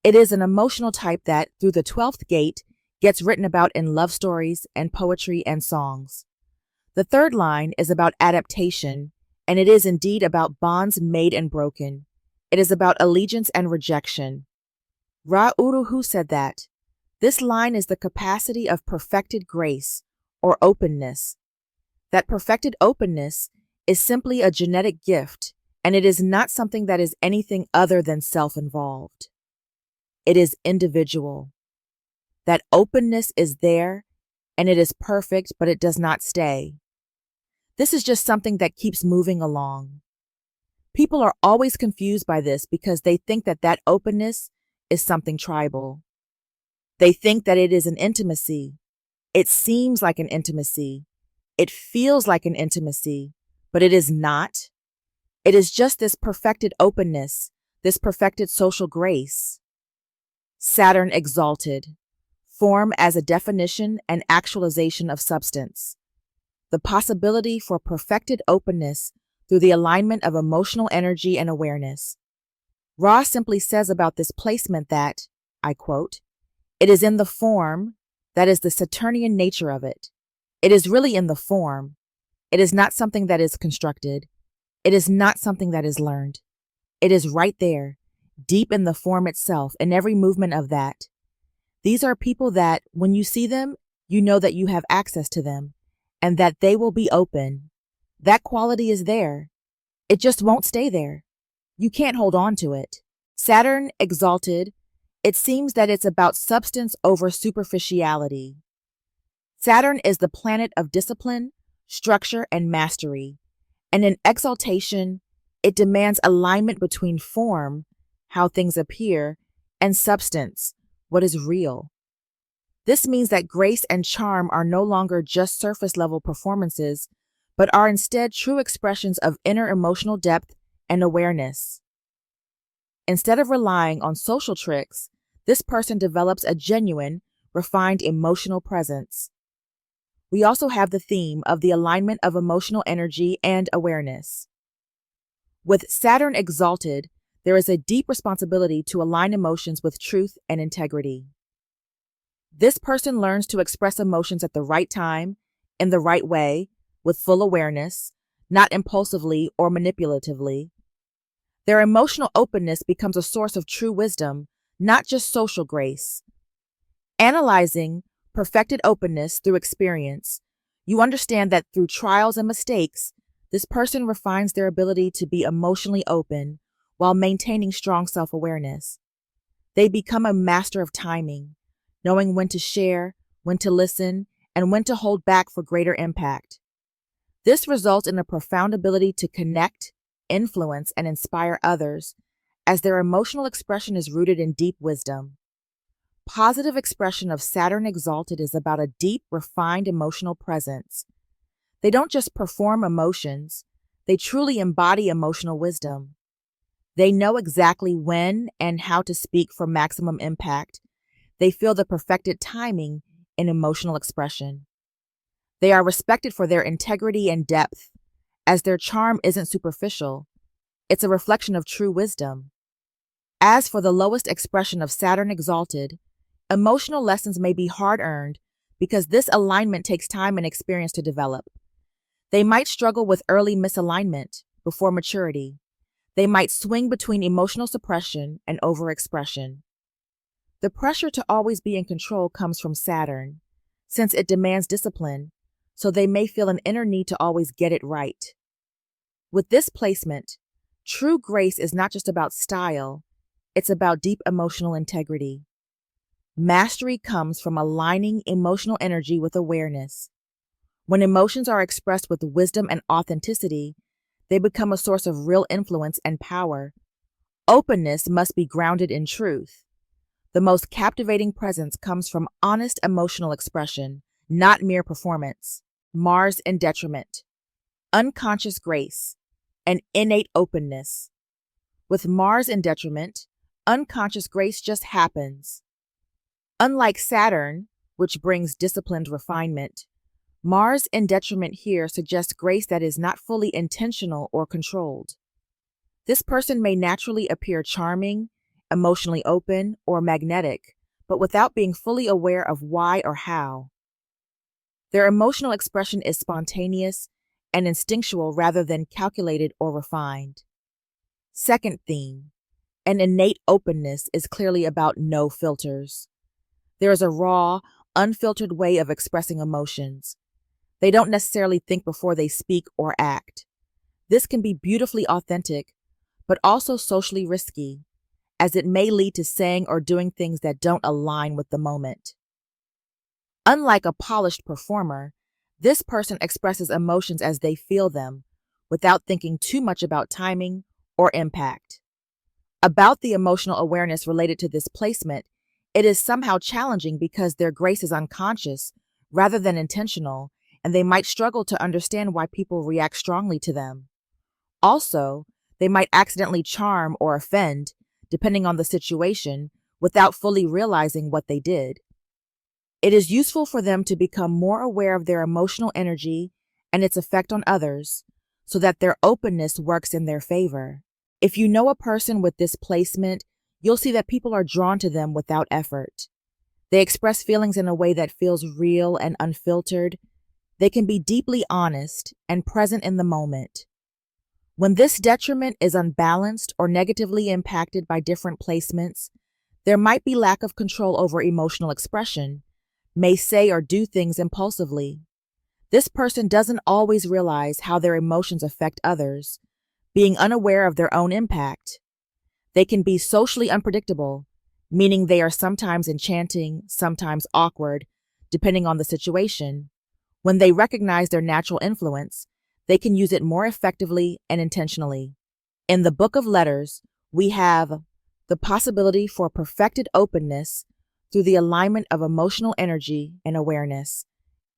It is an emotional type that, through the 12th gate, gets written about in love stories and poetry and songs. The third line is about adaptation, and it is indeed about bonds made and broken. It is about allegiance and rejection. Ra Uruhu said that this line is the capacity of perfected grace, or openness. That perfected openness is simply a genetic gift, and it is not something that is anything other than self-involved. It is individual. That openness is there, and it is perfect, but it does not stay. This is just something that keeps moving along. People are always confused by this because they think that that openness is something tribal. They think that it is an intimacy. It seems like an intimacy. It feels like an intimacy, but it is not. It is just this perfected openness, this perfected social grace. Saturn exalted. Form as a definition and actualization of substance. The possibility for perfected openness through the alignment of emotional energy and awareness. Ra simply says about this placement that, I quote, "It is in the form, that is the Saturnian nature of it. It is really in the form. It is not something that is constructed. It is not something that is learned. It is right there, deep in the form itself, in every movement of that. These are people that, when you see them, you know that you have access to them, and that they will be open. That quality is there. It just won't stay there. You can't hold on to it." Saturn exalted, it seems that it's about substance over superficiality. Saturn is the planet of discipline, structure, and mastery. And in exaltation, it demands alignment between form, how things appear, and substance, what is real. This means that grace and charm are no longer just surface-level performances, but are instead true expressions of inner emotional depth and awareness. Instead of relying on social tricks, this person develops a genuine, refined emotional presence. We also have the theme of the alignment of emotional energy and awareness. With Saturn exalted, there is a deep responsibility to align emotions with truth and integrity. This person learns to express emotions at the right time, in the right way, with full awareness, not impulsively or manipulatively. Their emotional openness becomes a source of true wisdom, not just social grace. Analyzing perfected openness through experience, you understand that through trials and mistakes, this person refines their ability to be emotionally open while maintaining strong self-awareness. They become a master of timing, knowing when to share, when to listen, and when to hold back for greater impact. This results in a profound ability to connect, influence, and inspire others, as their emotional expression is rooted in deep wisdom. Positive expression of Saturn exalted is about a deep, refined emotional presence. They don't just perform emotions, they truly embody emotional wisdom. They know exactly when and how to speak for maximum impact. They feel the perfected timing in emotional expression. They are respected for their integrity and depth, as their charm isn't superficial. It's a reflection of true wisdom. As for the lowest expression of Saturn exalted, emotional lessons may be hard-earned because this alignment takes time and experience to develop. They might struggle with early misalignment before maturity. They might swing between emotional suppression and overexpression. The pressure to always be in control comes from Saturn, since it demands discipline, so they may feel an inner need to always get it right. With this placement, true grace is not just about style, it's about deep emotional integrity. Mastery comes from aligning emotional energy with awareness. When emotions are expressed with wisdom and authenticity, they become a source of real influence and power. Openness must be grounded in truth. The most captivating presence comes from honest emotional expression, not mere performance. Mars in detriment. Unconscious grace and innate openness. With Mars in detriment, unconscious grace just happens. Unlike Saturn, which brings disciplined refinement, Mars in detriment here suggests grace that is not fully intentional or controlled. This person may naturally appear charming, emotionally open, or magnetic, but without being fully aware of why or how. Their emotional expression is spontaneous and instinctual rather than calculated or refined. Second theme, an innate openness is clearly about no filters. There is a raw, unfiltered way of expressing emotions. They don't necessarily think before they speak or act. This can be beautifully authentic, but also socially risky, as it may lead to saying or doing things that don't align with the moment. Unlike a polished performer, this person expresses emotions as they feel them, without thinking too much about timing or impact. About the emotional awareness related to this placement, it is somehow challenging because their grace is unconscious rather than intentional, and they might struggle to understand why people react strongly to them. Also, they might accidentally charm or offend, depending on the situation, without fully realizing what they did. It is useful for them to become more aware of their emotional energy and its effect on others, so that their openness works in their favor. If you know a person with this placement, you'll see that people are drawn to them without effort. They express feelings in a way that feels real and unfiltered. They can be deeply honest and present in the moment. When this detriment is unbalanced or negatively impacted by different placements, there might be lack of control over emotional expression, may say or do things impulsively. This person doesn't always realize how their emotions affect others, being unaware of their own impact. They can be socially unpredictable, meaning they are sometimes enchanting, sometimes awkward, depending on the situation. When they recognize their natural influence, they can use it more effectively and intentionally. In the Book of Letters, we have the possibility for perfected openness through the alignment of emotional energy and awareness,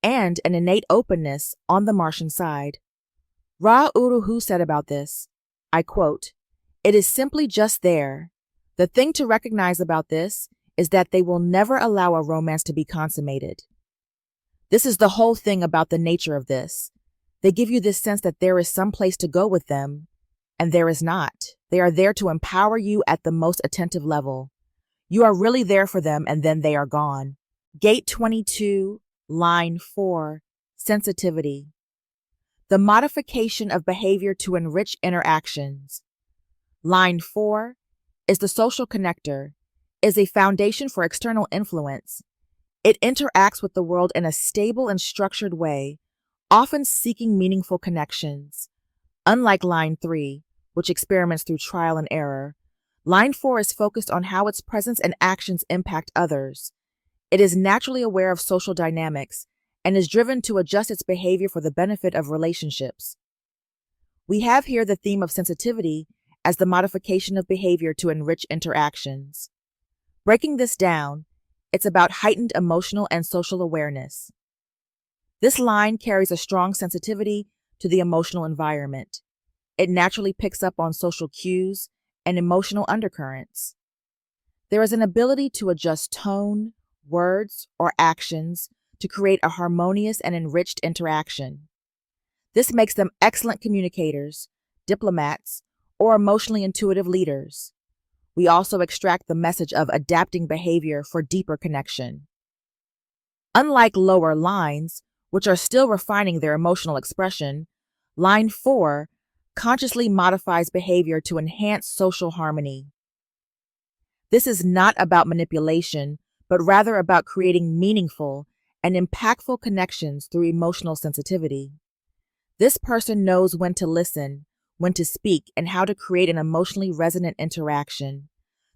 and an innate openness on the Martian side. Ra-Uru-Hu said about this, I quote, "It is simply just there. The thing to recognize about this is that they will never allow a romance to be consummated." This is the whole thing about the nature of this. They give you this sense that there is some place to go with them, and there is not. They are there to empower you at the most attentive level. You are really there for them, and then they are gone. Gate 22, line 4, sensitivity. The modification of behavior to enrich interactions. Line 4 is the social connector, is a foundation for external influence. It interacts with the world in a stable and structured way, often seeking meaningful connections. Unlike line 3, which experiments through trial and error, line 4 is focused on how its presence and actions impact others. It is naturally aware of social dynamics and is driven to adjust its behavior for the benefit of relationships. We have here the theme of sensitivity as the modification of behavior to enrich interactions. Breaking this down, it's about heightened emotional and social awareness. This line carries a strong sensitivity to the emotional environment. It naturally picks up on social cues and emotional undercurrents. There is an ability to adjust tone, words, or actions to create a harmonious and enriched interaction. This makes them excellent communicators, diplomats, or emotionally intuitive leaders. We also extract the message of adapting behavior for deeper connection. Unlike lower lines, which are still refining their emotional expression, line 4 consciously modifies behavior to enhance social harmony. This is not about manipulation, but rather about creating meaningful and impactful connections through emotional sensitivity. This person knows when to listen, when to speak, and how to create an emotionally resonant interaction.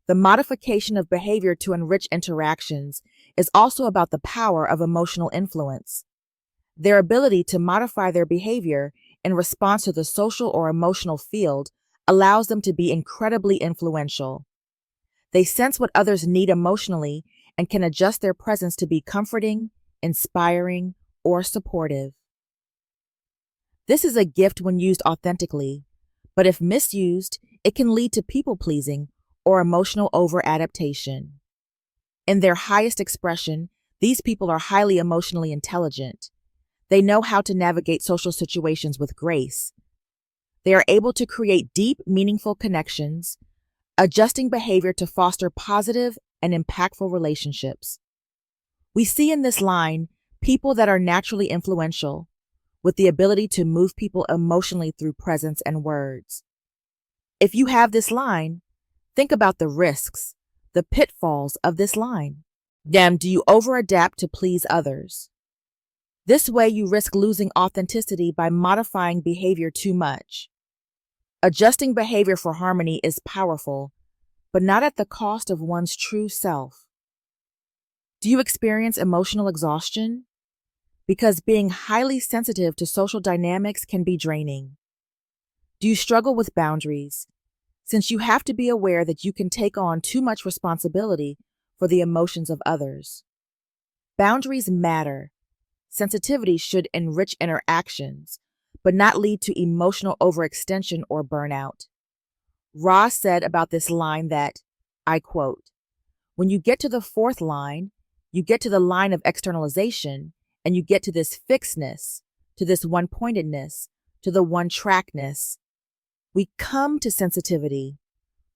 The modification of behavior to enrich interactions is also about the power of emotional influence. Their ability to modify their behavior in response to the social or emotional field allows them to be incredibly influential. They sense what others need emotionally and can adjust their presence to be comforting, inspiring, or supportive. This is a gift when used authentically, but if misused, it can lead to people-pleasing or emotional over-adaptation. In their highest expression, these people are highly emotionally intelligent. They know how to navigate social situations with grace. They are able to create deep, meaningful connections, adjusting behavior to foster positive and impactful relationships. We see in this line people that are naturally influential, with the ability to move people emotionally through presence and words. If you have this line, think about the risks, the pitfalls of this line. Do you over-adapt to please others? This way you risk losing authenticity by modifying behavior too much. Adjusting behavior for harmony is powerful, but not at the cost of one's true self. Do you experience emotional exhaustion? Because being highly sensitive to social dynamics can be draining. Do you struggle with boundaries, since you have to be aware that you can take on too much responsibility for the emotions of others? Boundaries matter. Sensitivity should enrich interactions, but not lead to emotional overextension or burnout. Ross said about this line that, I quote, "When you get to the fourth line, you get to the line of externalization, and you get to this fixedness, to this one-pointedness, to the one-trackness. We come to sensitivity.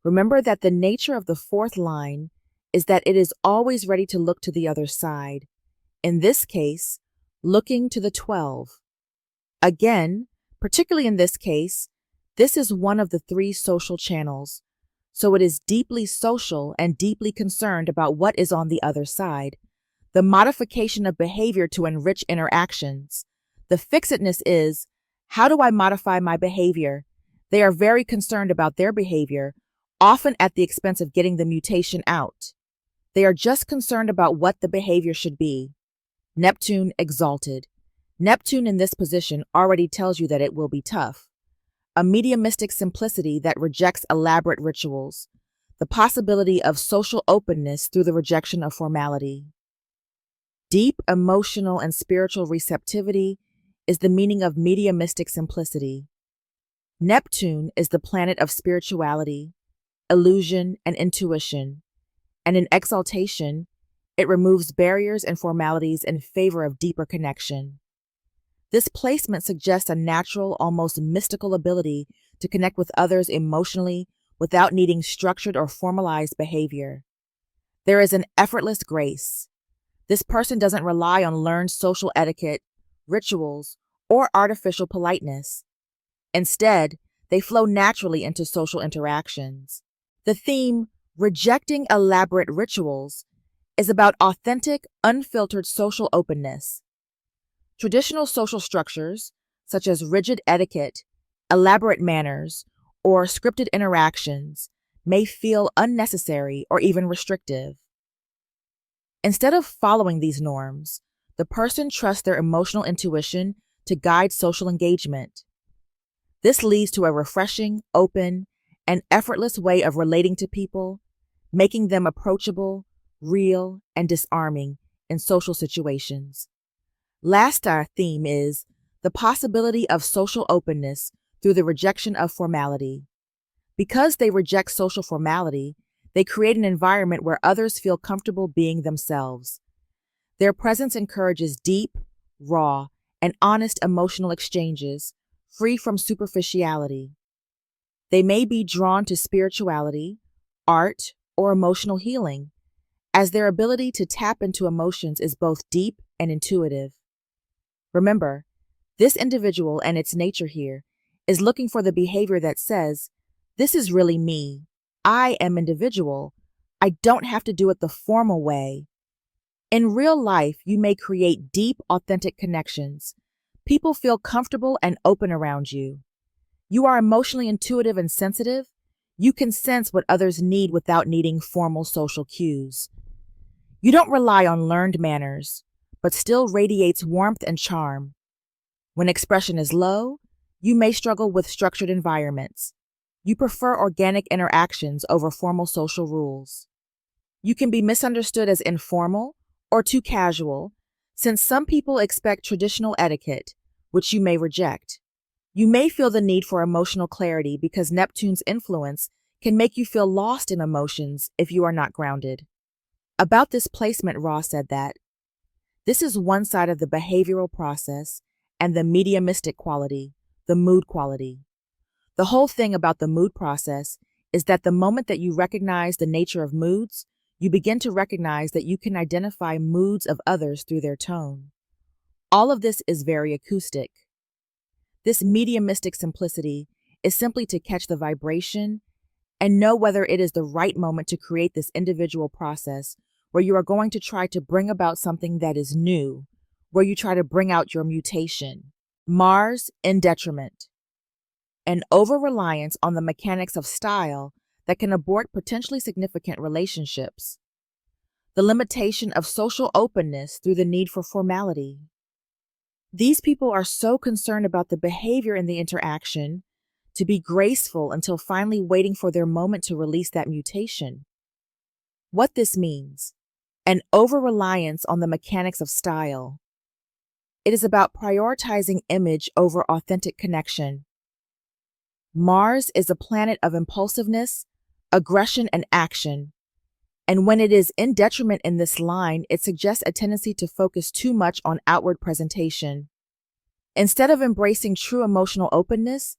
Remember that the nature of the fourth line is that it is always ready to look to the other side. In this case, looking to the 12. Again, particularly in this case, this is one of the three social channels, so it is deeply social and deeply concerned about what is on the other side. The modification of behavior to enrich interactions. The fixedness is, how do I modify my behavior? They are very concerned about their behavior, often at the expense of getting the mutation out. They are just concerned about what the behavior should be. Neptune exalted. Neptune in this position already tells you that it will be tough. A mediumistic simplicity that rejects elaborate rituals. The possibility of social openness through the rejection of formality. Deep emotional and spiritual receptivity is the meaning of mediumistic simplicity. Neptune is the planet of spirituality, illusion, and intuition, and in exaltation, it removes barriers and formalities in favor of deeper connection. This placement suggests a natural, almost mystical ability to connect with others emotionally without needing structured or formalized behavior. There is an effortless grace. This person doesn't rely on learned social etiquette, rituals, or artificial politeness. Instead, they flow naturally into social interactions. The theme, rejecting elaborate rituals, is about authentic, unfiltered social openness. Traditional social structures, such as rigid etiquette, elaborate manners, or scripted interactions, may feel unnecessary or even restrictive. Instead of following these norms, the person trusts their emotional intuition to guide social engagement. This leads to a refreshing, open, and effortless way of relating to people, making them approachable, real, and disarming in social situations. Last, our theme is the possibility of social openness through the rejection of formality. Because they reject social formality, they create an environment where others feel comfortable being themselves. Their presence encourages deep, raw, and honest emotional exchanges, free from superficiality. They may be drawn to spirituality, art, or emotional healing, as their ability to tap into emotions is both deep and intuitive. Remember, this individual and its nature here is looking for the behavior that says, "This is really me. I am individual. I don't have to do it the formal way." In real life, you may create deep, authentic connections. People feel comfortable and open around you. You are emotionally intuitive and sensitive. You can sense what others need without needing formal social cues. You don't rely on learned manners, but still radiates warmth and charm. When expression is low, you may struggle with structured environments. You prefer organic interactions over formal social rules. You can be misunderstood as informal or too casual, since some people expect traditional etiquette, which you may reject. You may feel the need for emotional clarity because Neptune's influence can make you feel lost in emotions if you are not grounded. About this placement, Raw said that, "This is one side of the behavioral process and the mediumistic quality, the mood quality. The whole thing about the mood process is that the moment that you recognize the nature of moods, you begin to recognize that you can identify moods of others through their tone. All of this is very acoustic. This mediumistic simplicity is simply to catch the vibration and know whether it is the right moment to create this individual process where you are going to try to bring about something that is new, where you try to bring out your mutation." Mars in detriment. An over-reliance on the mechanics of style that can abort potentially significant relationships. The limitation of social openness through the need for formality. These people are so concerned about the behavior in the interaction to be graceful until finally waiting for their moment to release that mutation. What this means: an over-reliance on the mechanics of style. It is about prioritizing image over authentic connection. Mars is a planet of impulsiveness, aggression, and action. And when it is in detriment in this line, it suggests a tendency to focus too much on outward presentation. Instead of embracing true emotional openness,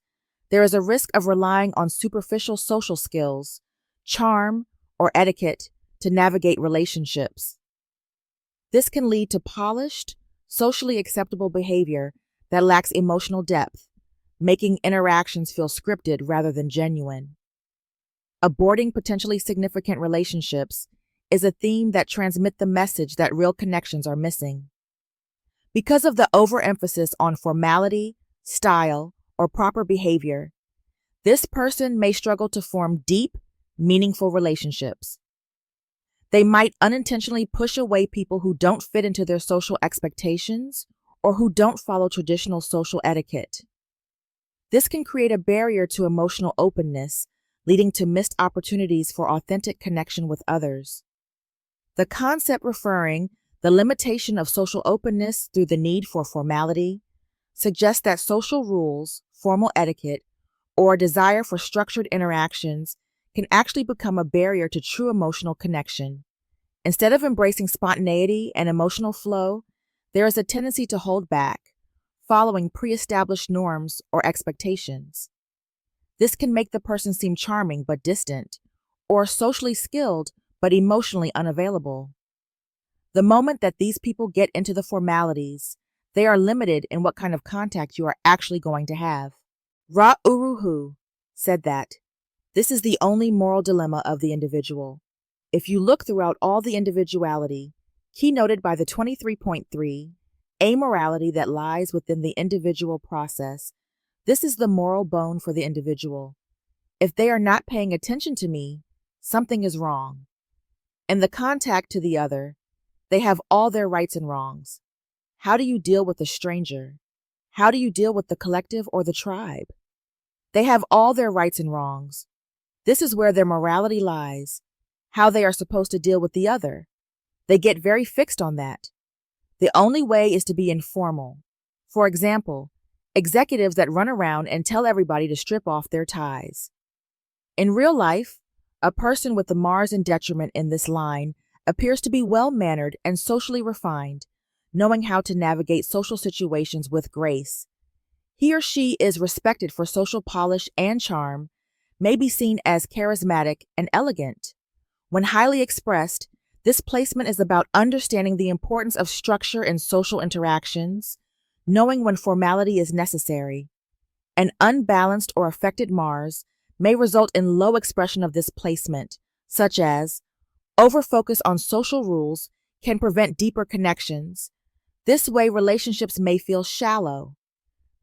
there is a risk of relying on superficial social skills, charm, or etiquette to navigate relationships. This can lead to polished, socially acceptable behavior that lacks emotional depth, making interactions feel scripted rather than genuine. Aborting potentially significant relationships is a theme that transmits the message that real connections are missing. Because of the overemphasis on formality, style, or proper behavior, this person may struggle to form deep, meaningful relationships. They might unintentionally push away people who don't fit into their social expectations or who don't follow traditional social etiquette. This can create a barrier to emotional openness, leading to missed opportunities for authentic connection with others. The concept referring the limitation of social openness through the need for formality suggests that social rules, formal etiquette, or a desire for structured interactions can actually become a barrier to true emotional connection. Instead of embracing spontaneity and emotional flow, there is a tendency to hold back, following pre-established norms or expectations. This can make the person seem charming but distant, or socially skilled but emotionally unavailable. The moment that these people get into the formalities, they are limited in what kind of contact you are actually going to have. Ra Uruhu said that, "This is the only moral dilemma of the individual. If you look throughout all the individuality, keynoted by the 23.3, amorality that lies within the individual process, this is the moral bone for the individual. If they are not paying attention to me, something is wrong. In the contact to the other, they have all their rights and wrongs. How do you deal with a stranger? How do you deal with the collective or the tribe? They have all their rights and wrongs. This is where their morality lies, how they are supposed to deal with the other. They get very fixed on that. The only way is to be informal. For example, executives that run around and tell everybody to strip off their ties. In real life, a person with the Mars in detriment in this line appears to be well-mannered and socially refined, knowing how to navigate social situations with grace. He or she is respected for social polish and charm, may be seen as charismatic and elegant. When highly expressed, this placement is about understanding the importance of structure in social interactions, knowing when formality is necessary, An unbalanced or affected Mars may result in low expression of this placement, such as overfocus on social rules can prevent deeper connections. This way, relationships may feel shallow.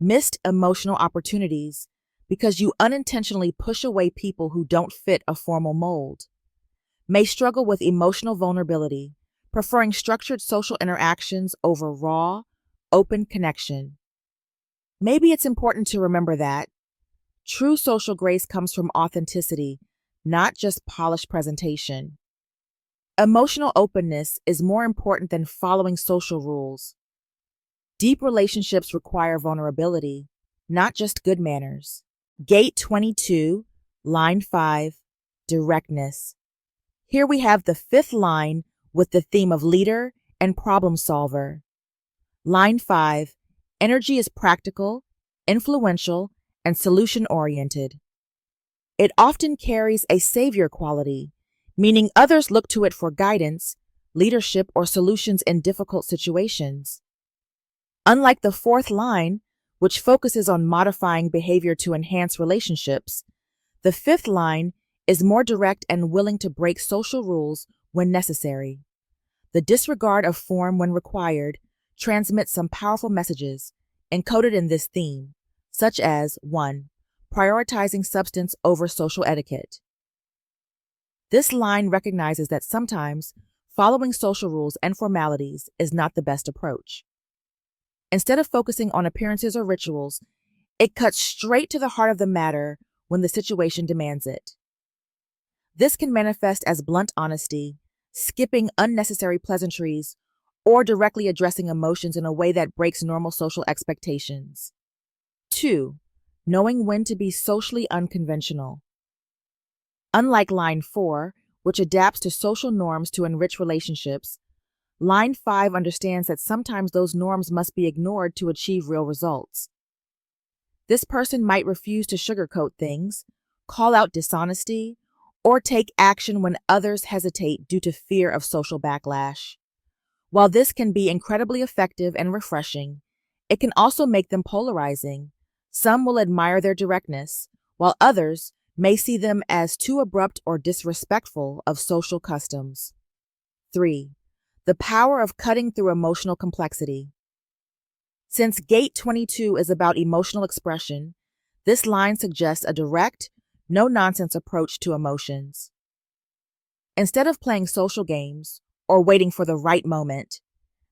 Missed emotional opportunities because you unintentionally push away people who don't fit a formal mold. May struggle with emotional vulnerability, preferring structured social interactions over raw, open connection. Maybe it's important to remember that true social grace comes from authenticity, not just polished presentation. Emotional openness is more important than following social rules. Deep relationships require vulnerability, not just good manners. Gate 22, line 5, directness. Here we have the fifth line with the theme of leader and problem solver. Line 5, energy is practical, influential, and solution-oriented. It often carries a savior quality, meaning others look to it for guidance, leadership, or solutions in difficult situations. Unlike the fourth line, which focuses on modifying behavior to enhance relationships, the fifth line is more direct and willing to break social rules when necessary. The disregard of form when required transmits some powerful messages encoded in this theme, such as 1. Prioritizing substance over social etiquette. This line recognizes that sometimes following social rules and formalities is not the best approach. Instead of focusing on appearances or rituals, it cuts straight to the heart of the matter when the situation demands it. This can manifest as blunt honesty, skipping unnecessary pleasantries, or directly addressing emotions in a way that breaks normal social expectations. 2. Knowing when to be socially unconventional. Unlike line 4, which adapts to social norms to enrich relationships, line 5 understands that sometimes those norms must be ignored to achieve real results. This person might refuse to sugarcoat things, call out dishonesty, or take action when others hesitate due to fear of social backlash. While this can be incredibly effective and refreshing, it can also make them polarizing. Some will admire their directness, while others may see them as too abrupt or disrespectful of social customs. 3. The power of cutting through emotional complexity. Since Gate 22 is about emotional expression, this line suggests a direct, no-nonsense approach to emotions. Instead of playing social games or waiting for the right moment,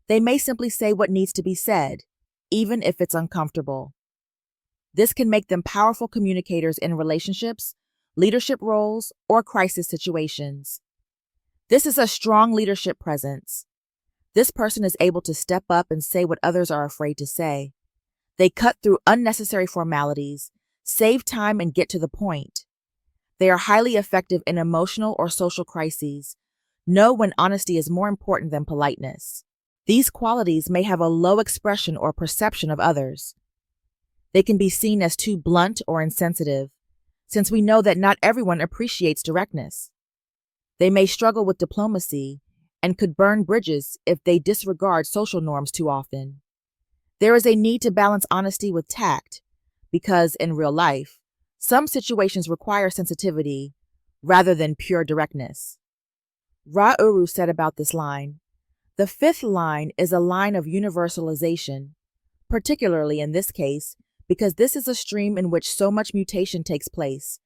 they may simply say what needs to be said, even if it's uncomfortable. This can make them powerful communicators in relationships, leadership roles, or crisis situations. This is a strong leadership presence. This person is able to step up and say what others are afraid to say. They cut through unnecessary formalities, save time, and get to the point. They are highly effective in emotional or social crises, know when honesty is more important than politeness. These qualities may have a low expression or perception of others. They can be seen as too blunt or insensitive, since we know that not everyone appreciates directness. They may struggle with diplomacy and could burn bridges if they disregard social norms too often. There is a need to balance honesty with tact, because in real life, some situations require sensitivity rather than pure directness. Ra-Uru said about this line, "The fifth line is a line of universalization, particularly in this case, because this is a stream in which so much mutation takes place.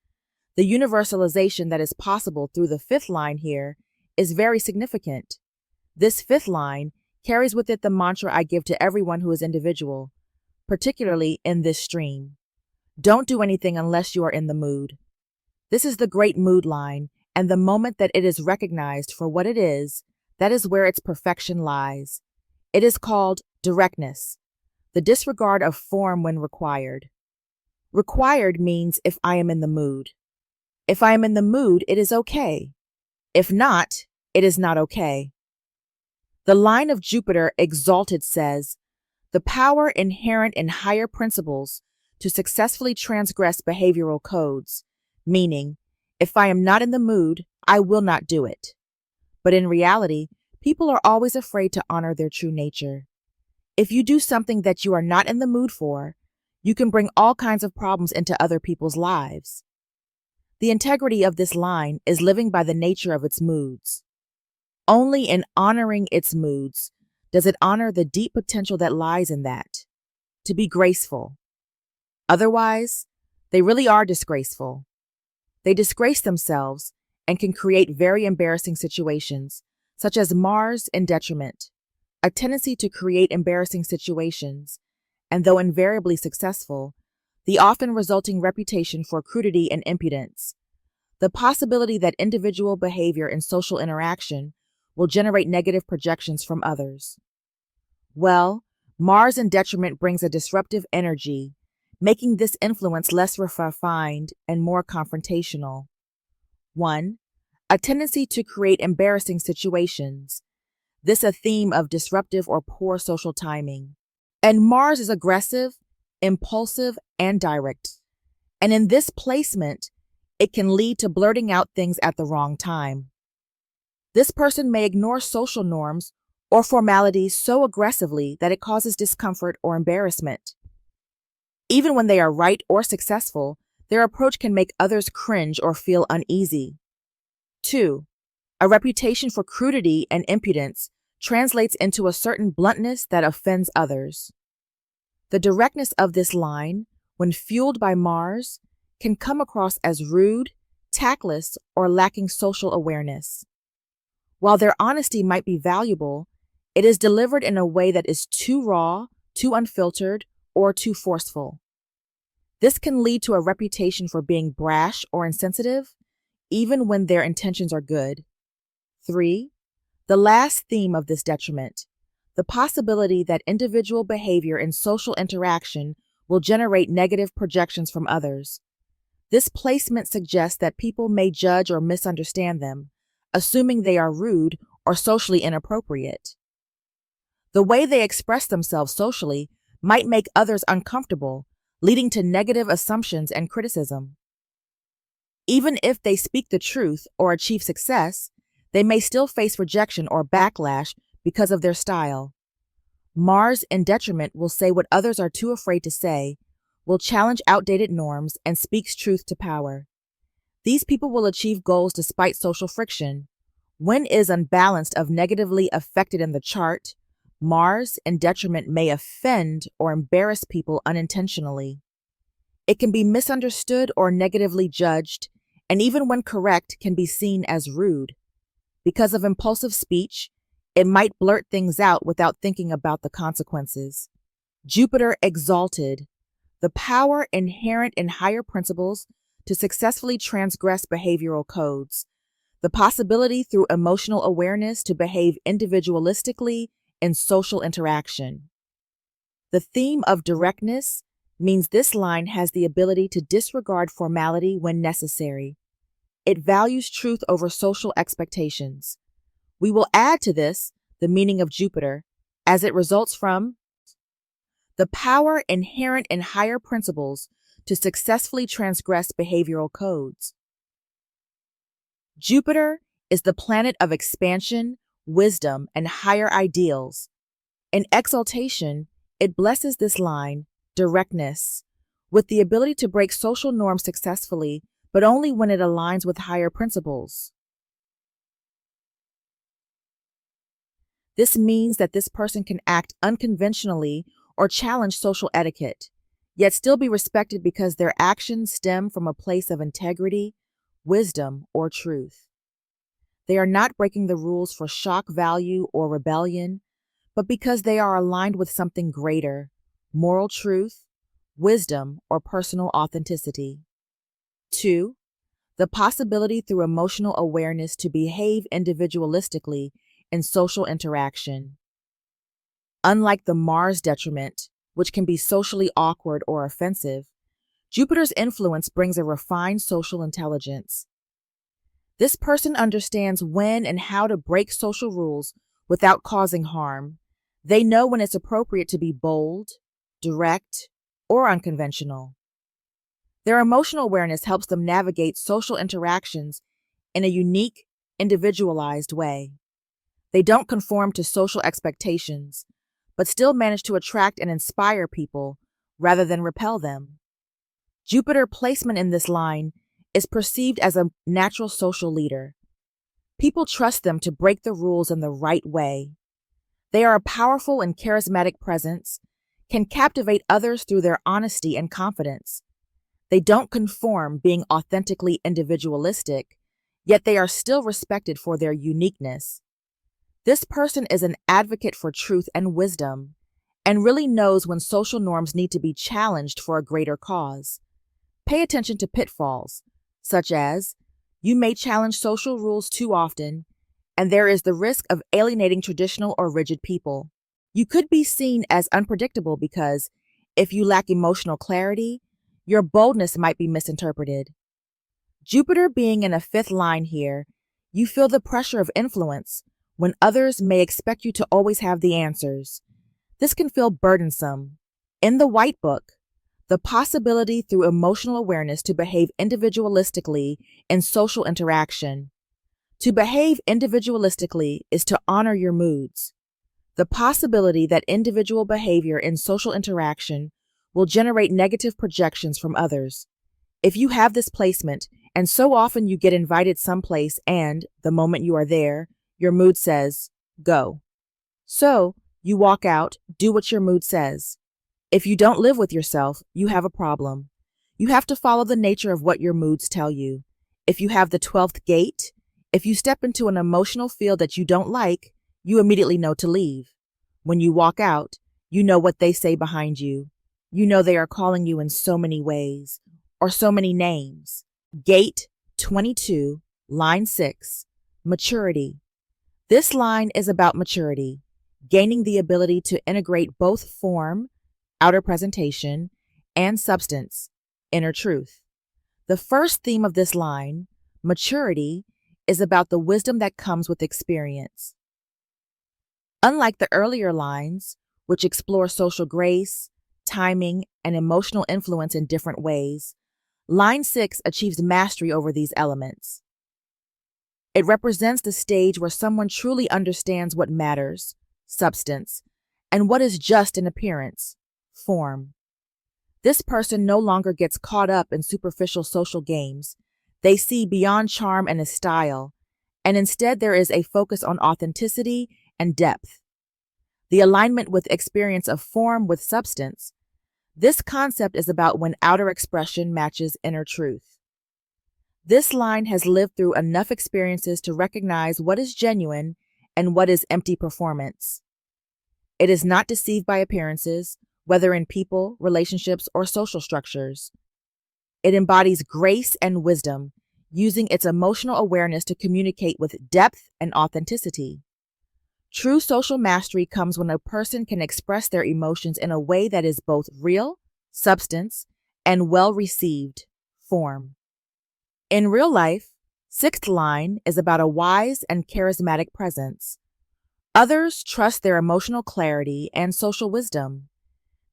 The universalization that is possible through the fifth line here is very significant. This fifth line carries with it the mantra I give to everyone who is individual, particularly in this stream. Don't do anything unless you are in the mood. This is the great mood line, and the moment that it is recognized for what it is, that is where its perfection lies. It is called directness, the disregard of form when required. Required means if I am in the mood. If I am in the mood, it is okay. If not, it is not okay." The line of Jupiter exalted says, "The power inherent in higher principles to successfully transgress behavioral codes," meaning, if I am not in the mood, I will not do it. But in reality, people are always afraid to honor their true nature. If you do something that you are not in the mood for, You can bring all kinds of problems into other people's lives. The integrity of this line is living by the nature of its moods. Only in honoring its moods does it honor the deep potential that lies in that, to be graceful. Otherwise, they really are disgraceful. They disgrace themselves and can create very embarrassing situations, such as Mars in detriment, a tendency to create embarrassing situations, and though invariably successful, the often resulting reputation for crudity and impudence, the possibility that individual behavior in social interaction will generate negative projections from others. Well, Mars in detriment brings a disruptive energy, making this influence less refined and more confrontational. 1. A tendency to create embarrassing situations. This a theme of disruptive or poor social timing. And Mars is aggressive, impulsive, and direct. And in this placement, it can lead to blurting out things at the wrong time. This person may ignore social norms or formalities so aggressively that it causes discomfort or embarrassment. Even when they are right or successful, their approach can make others cringe or feel uneasy. 2. A reputation for crudity and impudence translates into a certain bluntness that offends others. The directness of this line, when fueled by Mars, can come across as rude, tactless, or lacking social awareness. While their honesty might be valuable, it is delivered in a way that is too raw, too unfiltered, or too forceful. This can lead to a reputation for being brash or insensitive, even when their intentions are good. 3. The last theme of this detriment, the possibility that individual behavior in social interaction will generate negative projections from others. This placement suggests that people may judge or misunderstand them, assuming they are rude or socially inappropriate. The way they express themselves socially might make others uncomfortable, leading to negative assumptions and criticism. Even if they speak the truth or achieve success, they may still face rejection or backlash because of their style. Mars in detriment will say what others are too afraid to say, will challenge outdated norms, and speaks truth to power. These people will achieve goals despite social friction. When is unbalanced of negatively affected in the chart, Mars in detriment may offend or embarrass people unintentionally. It can be misunderstood or negatively judged, and even when correct, can be seen as rude. Because of impulsive speech, it might blurt things out without thinking about the consequences. Jupiter exalted, the power inherent in higher principles to successfully transgress behavioral codes, the possibility through emotional awareness to behave individualistically in social interaction. The theme of directness means this line has the ability to disregard formality when necessary. It values truth over social expectations. We will add to this the meaning of Jupiter, as it results from the power inherent in higher principles to successfully transgress behavioral codes. Jupiter is the planet of expansion, wisdom, and higher ideals. In exaltation, it blesses this line, directness, with the ability to break social norms successfully, but only when it aligns with higher principles. This means that this person can act unconventionally or challenge social etiquette, yet still be respected because their actions stem from a place of integrity, wisdom, or truth. They are not breaking the rules for shock value or rebellion, but because they are aligned with something greater, moral truth, wisdom, or personal authenticity. 2. The possibility through emotional awareness to behave individualistically in social interaction. Unlike the Mars detriment, which can be socially awkward or offensive, Jupiter's influence brings a refined social intelligence. This person understands when and how to break social rules without causing harm. They know when it's appropriate to be bold, direct, or unconventional. Their emotional awareness helps them navigate social interactions in a unique, individualized way. They don't conform to social expectations, but still manage to attract and inspire people rather than repel them. Jupiter placement in this line is perceived as a natural social leader. People trust them to break the rules in the right way. They are a powerful and charismatic presence, can captivate others through their honesty and confidence. They don't conform, being authentically individualistic, yet they are still respected for their uniqueness. This person is an advocate for truth and wisdom, and really knows when social norms need to be challenged for a greater cause. Pay attention to pitfalls, such as you may challenge social rules too often, and there is the risk of alienating traditional or rigid people. You could be seen as unpredictable because, if you lack emotional clarity, your boldness might be misinterpreted. Jupiter being in a fifth line here, you feel the pressure of influence when others may expect you to always have the answers. This can feel burdensome. In the White Book, the possibility through emotional awareness to behave individualistically in social interaction. To behave individualistically is to honor your moods. The possibility that individual behavior in social interaction will generate negative projections from others. If you have this placement, and so often you get invited someplace and, the moment you are there, your mood says, go. So, you walk out, do what your mood says. If you don't live with yourself, you have a problem. You have to follow the nature of what your moods tell you. If you have the 12th gate, if you step into an emotional field that you don't like, you immediately know to leave. When you walk out, you know what they say behind you. You know they are calling you in so many ways, or so many names. Gate 22, line 6, maturity. This line is about maturity, gaining the ability to integrate both form, outer presentation, and substance, inner truth. The first theme of this line, maturity, is about the wisdom that comes with experience. Unlike the earlier lines, which explore social grace, timing, and emotional influence in different ways, line 6 achieves mastery over these elements. It represents the stage where someone truly understands what matters, substance, and what is just in appearance, form. This person no longer gets caught up in superficial social games. They see beyond charm and style, and instead there is a focus on authenticity and depth. The alignment with experience of form with substance. This concept is about when outer expression matches inner truth. This line has lived through enough experiences to recognize what is genuine and what is empty performance. It is not deceived by appearances, whether in people, relationships, or social structures. It embodies grace and wisdom, using its emotional awareness to communicate with depth and authenticity. True social mastery comes when a person can express their emotions in a way that is both real, substance, and well-received, form. In real life, sixth line is about a wise and charismatic presence. Others trust their emotional clarity and social wisdom.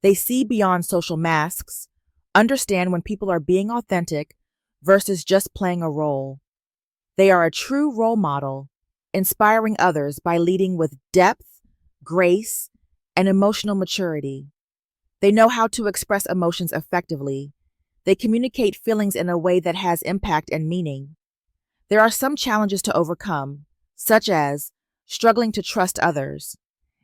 They see beyond social masks, understand when people are being authentic versus just playing a role. They are a true role model, inspiring others by leading with depth, grace, and emotional maturity. They know how to express emotions effectively. They communicate feelings in a way that has impact and meaning. There are some challenges to overcome, such as struggling to trust others.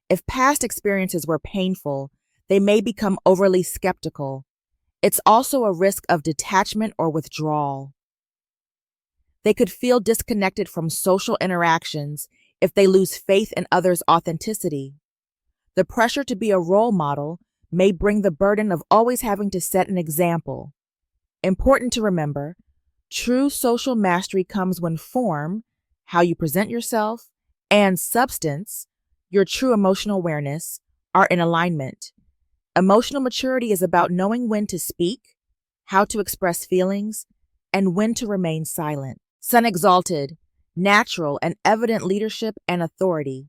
If past experiences were painful, they may become overly skeptical. It's also a risk of detachment or withdrawal. They could feel disconnected from social interactions if they lose faith in others' authenticity. The pressure to be a role model may bring the burden of always having to set an example. Important to remember, true social mastery comes when form, how you present yourself, and substance, your true emotional awareness, are in alignment. Emotional maturity is about knowing when to speak, how to express feelings, and when to remain silent. Sun exalted, natural and evident leadership and authority.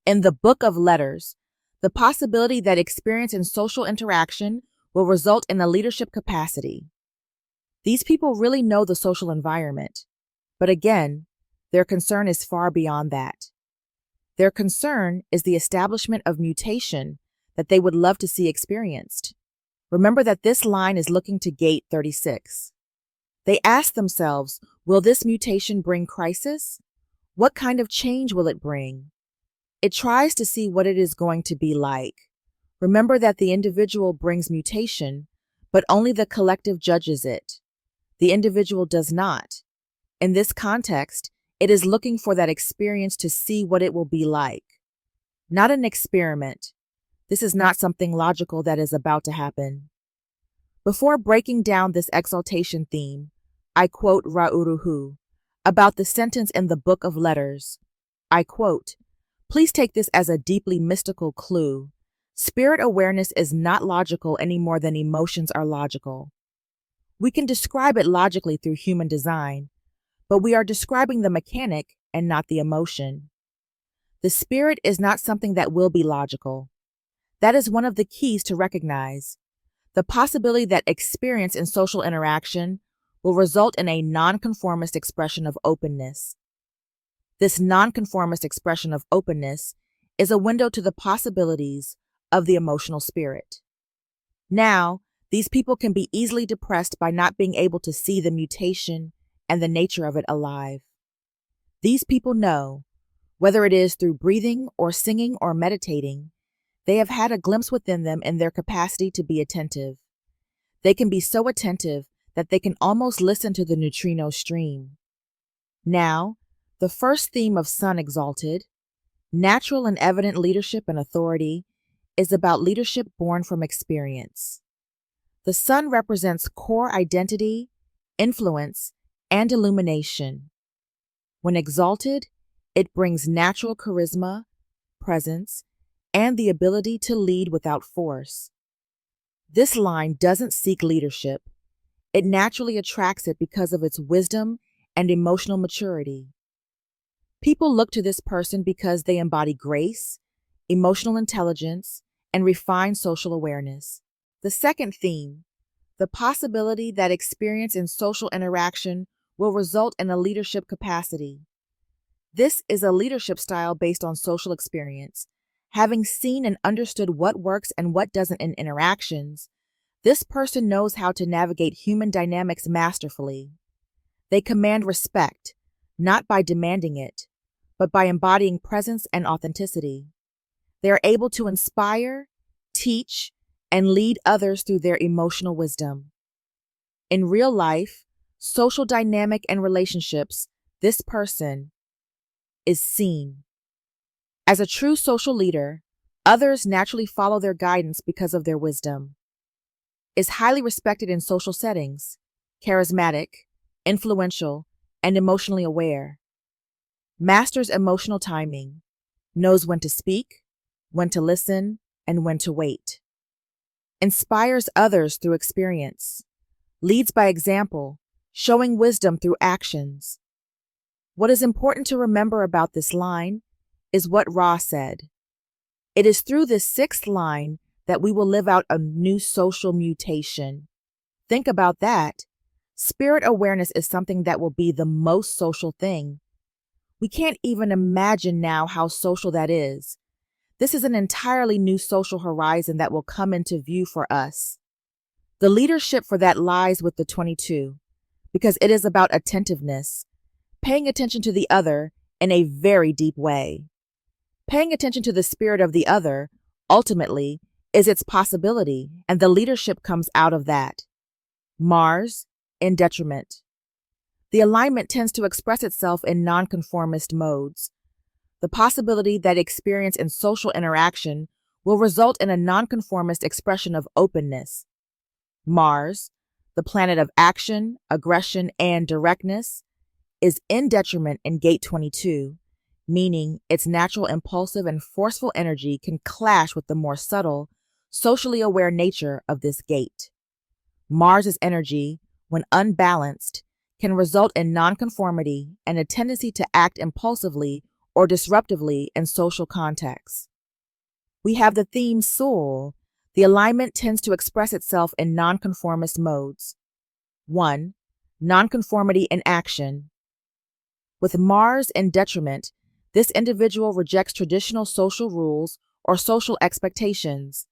In the Book of Letters, the possibility that experience in social interaction will result in a leadership capacity. These people really know the social environment, but again, their concern is far beyond that. Their concern is the establishment of mutation that they would love to see experienced. Remember that this line is looking to gate 36. They ask themselves, will this mutation bring crisis? What kind of change will it bring? It tries to see what it is going to be like. Remember that the individual brings mutation, but only the collective judges it. The individual does not. In this context, it is looking for that experience to see what it will be like. Not an experiment. This is not something logical that is about to happen. Before breaking down this exaltation theme, I quote Ra'uruhu about the sentence in the Book of Letters. I quote, "Please take this as a deeply mystical clue. Spirit awareness is not logical any more than emotions are logical. We can describe it logically through human design, but we are describing the mechanic and not the emotion. The spirit is not something that will be logical. That is one of the keys to recognize. The possibility that experience in social interaction will result in a nonconformist expression of openness. This nonconformist expression of openness is a window to the possibilities of the emotional spirit. Now, these people can be easily depressed by not being able to see the mutation and the nature of it alive. These people know, whether it is through breathing or singing or meditating, they have had a glimpse within them in their capacity to be attentive. They can be so attentive that they can almost listen to the neutrino stream. Now, the first theme of Sun Exalted, natural and evident leadership and authority, is about leadership born from experience. The sun represents core identity, influence, and illumination. When exalted, it brings natural charisma, presence, and the ability to lead without force. This line doesn't seek leadership. It naturally attracts it because of its wisdom and emotional maturity. People look to this person because they embody grace, emotional intelligence, and refined social awareness. The second theme, the possibility that experience in social interaction will result in a leadership capacity. This is a leadership style based on social experience. Having seen and understood what works and what doesn't in interactions, this person knows how to navigate human dynamics masterfully. They command respect, not by demanding it, but by embodying presence and authenticity. They are able to inspire, teach, and lead others through their emotional wisdom. In real life, social dynamic and relationships, this person is seen. As a true social leader, others naturally follow their guidance because of their wisdom. Is highly respected in social settings, charismatic, influential, and emotionally aware. Masters emotional timing, knows when to speak, when to listen, and when to wait. Inspires others through experience. Leads by example, showing wisdom through actions. What is important to remember about this line is what Ra said. It is through this sixth line that we will live out a new social mutation. Think about that. Spirit awareness is something that will be the most social thing. We can't even imagine now how social that is. This is an entirely new social horizon that will come into view for us. The leadership for that lies with the 22, because it is about attentiveness, paying attention to the other in a very deep way. Paying attention to the spirit of the other, ultimately, is its possibility, and the leadership comes out of that. Mars, in detriment. The alignment tends to express itself in nonconformist modes. The possibility that experience in social interaction will result in a nonconformist expression of openness. Mars, the planet of action, aggression, and directness, is in detriment in gate 22, meaning its natural impulsive and forceful energy can clash with the more subtle, socially aware nature of this gate. Mars's energy, when unbalanced, can result in nonconformity and a tendency to act impulsively or disruptively in social contexts. We have the theme Soul. The alignment tends to express itself in nonconformist modes. 1. Nonconformity in action. With Mars in detriment, this individual rejects traditional social rules or social expectations.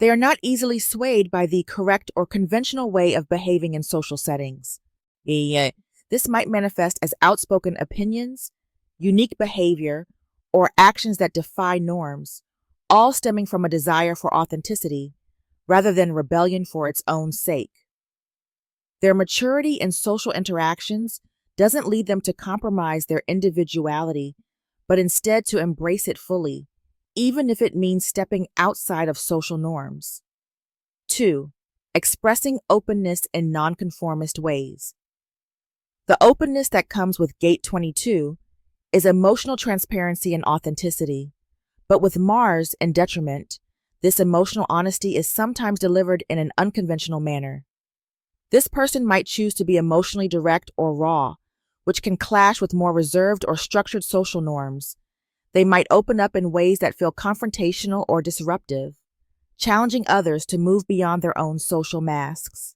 They are not easily swayed by the correct or conventional way of behaving in social settings. This might manifest as outspoken opinions, unique behavior, or actions that defy norms, all stemming from a desire for authenticity rather than rebellion for its own sake. Their maturity in social interactions doesn't lead them to compromise their individuality, but instead to embrace it fully, even if it means stepping outside of social norms. 2. Expressing openness in nonconformist ways. The openness that comes with Gate 22 is emotional transparency and authenticity, but with Mars in detriment, this emotional honesty is sometimes delivered in an unconventional manner. This person might choose to be emotionally direct or raw, which can clash with more reserved or structured social norms. They might open up in ways that feel confrontational or disruptive, challenging others to move beyond their own social masks.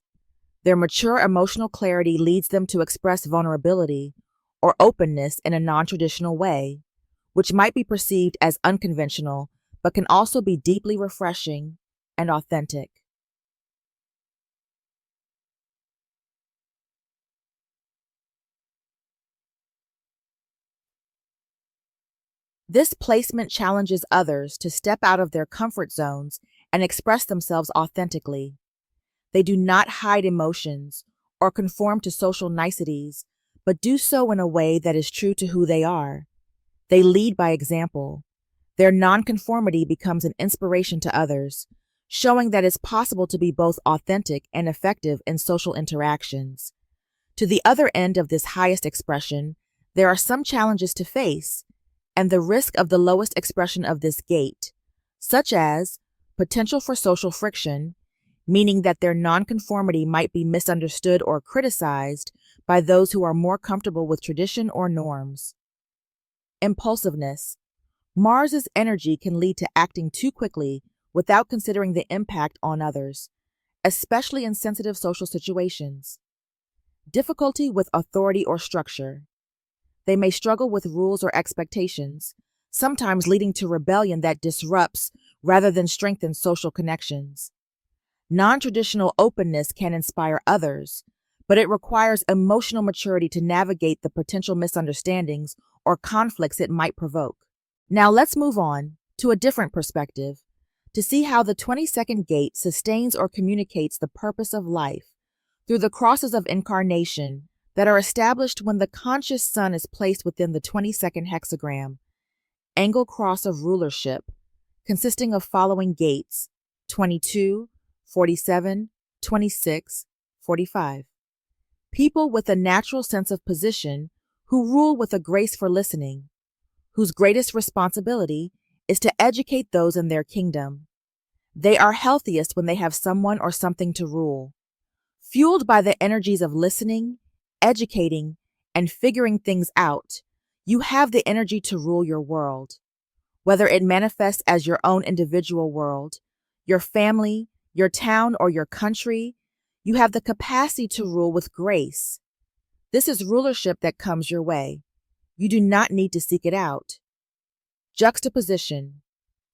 Their mature emotional clarity leads them to express vulnerability or openness in a non-traditional way, which might be perceived as unconventional, but can also be deeply refreshing and authentic. This placement challenges others to step out of their comfort zones and express themselves authentically. They do not hide emotions or conform to social niceties, but do so in a way that is true to who they are. They lead by example. Their nonconformity becomes an inspiration to others, showing that it's possible to be both authentic and effective in social interactions. To the other end of this highest expression, there are some challenges to face, and the risk of the lowest expression of this gate, such as potential for social friction, meaning that their nonconformity might be misunderstood or criticized by those who are more comfortable with tradition or norms. Impulsiveness. Mars's energy can lead to acting too quickly without considering the impact on others, especially in sensitive social situations. Difficulty with authority or structure. They may struggle with rules or expectations, sometimes leading to rebellion that disrupts rather than strengthens social connections. Non-traditional openness can inspire others, but it requires emotional maturity to navigate the potential misunderstandings or conflicts it might provoke. Now let's move on to a different perspective to see how the 22nd gate sustains or communicates the purpose of life through the crosses of incarnation that are established when the conscious sun is placed within the 22nd hexagram, angle cross of rulership, consisting of following gates: 22, 47, 26, 45. People with a natural sense of position who rule with a grace for listening, whose greatest responsibility is to educate those in their kingdom. They are healthiest when they have someone or something to rule. Fueled by the energies of listening, educating, and figuring things out, you have the energy to rule your world. Whether it manifests as your own individual world, your family, your town, or your country, you have the capacity to rule with grace. This is rulership that comes your way. You do not need to seek it out. Juxtaposition,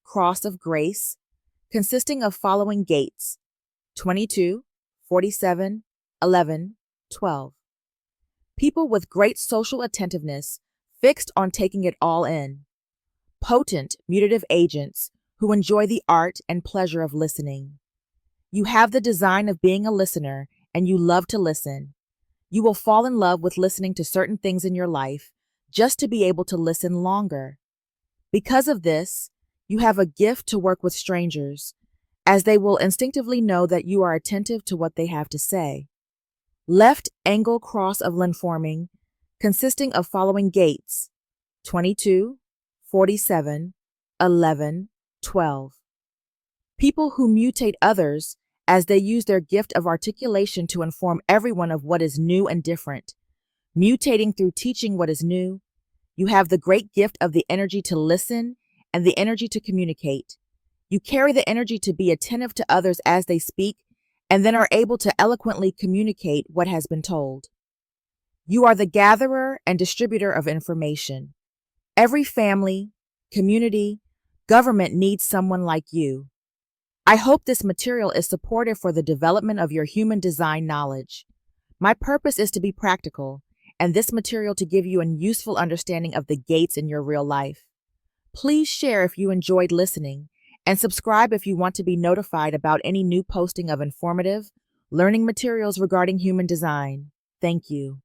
cross of grace, consisting of following gates: 22, 47, 11, 12. People with great social attentiveness, fixed on taking it all in. Potent, mutative agents who enjoy the art and pleasure of listening. You have the design of being a listener, and you love to listen. You will fall in love with listening to certain things in your life just to be able to listen longer. Because of this, you have a gift to work with strangers, as they will instinctively know that you are attentive to what they have to say. Left angle cross of linforming, consisting of following gates: 22, 47, 11, 12. People who mutate others as they use their gift of articulation to inform everyone of what is new and different. Mutating through teaching what is new, you have the great gift of the energy to listen and the energy to communicate. You carry the energy to be attentive to others as they speak, and then are able to eloquently communicate what has been told. You are the gatherer and distributor of information. Every family, community, government needs someone like you. I hope this material is supportive for the development of your human design knowledge. My purpose is to be practical, and this material to give you a useful understanding of the gates in your real life. Please share if you enjoyed listening, and subscribe if you want to be notified about any new posting of informative, learning materials regarding human design. Thank you.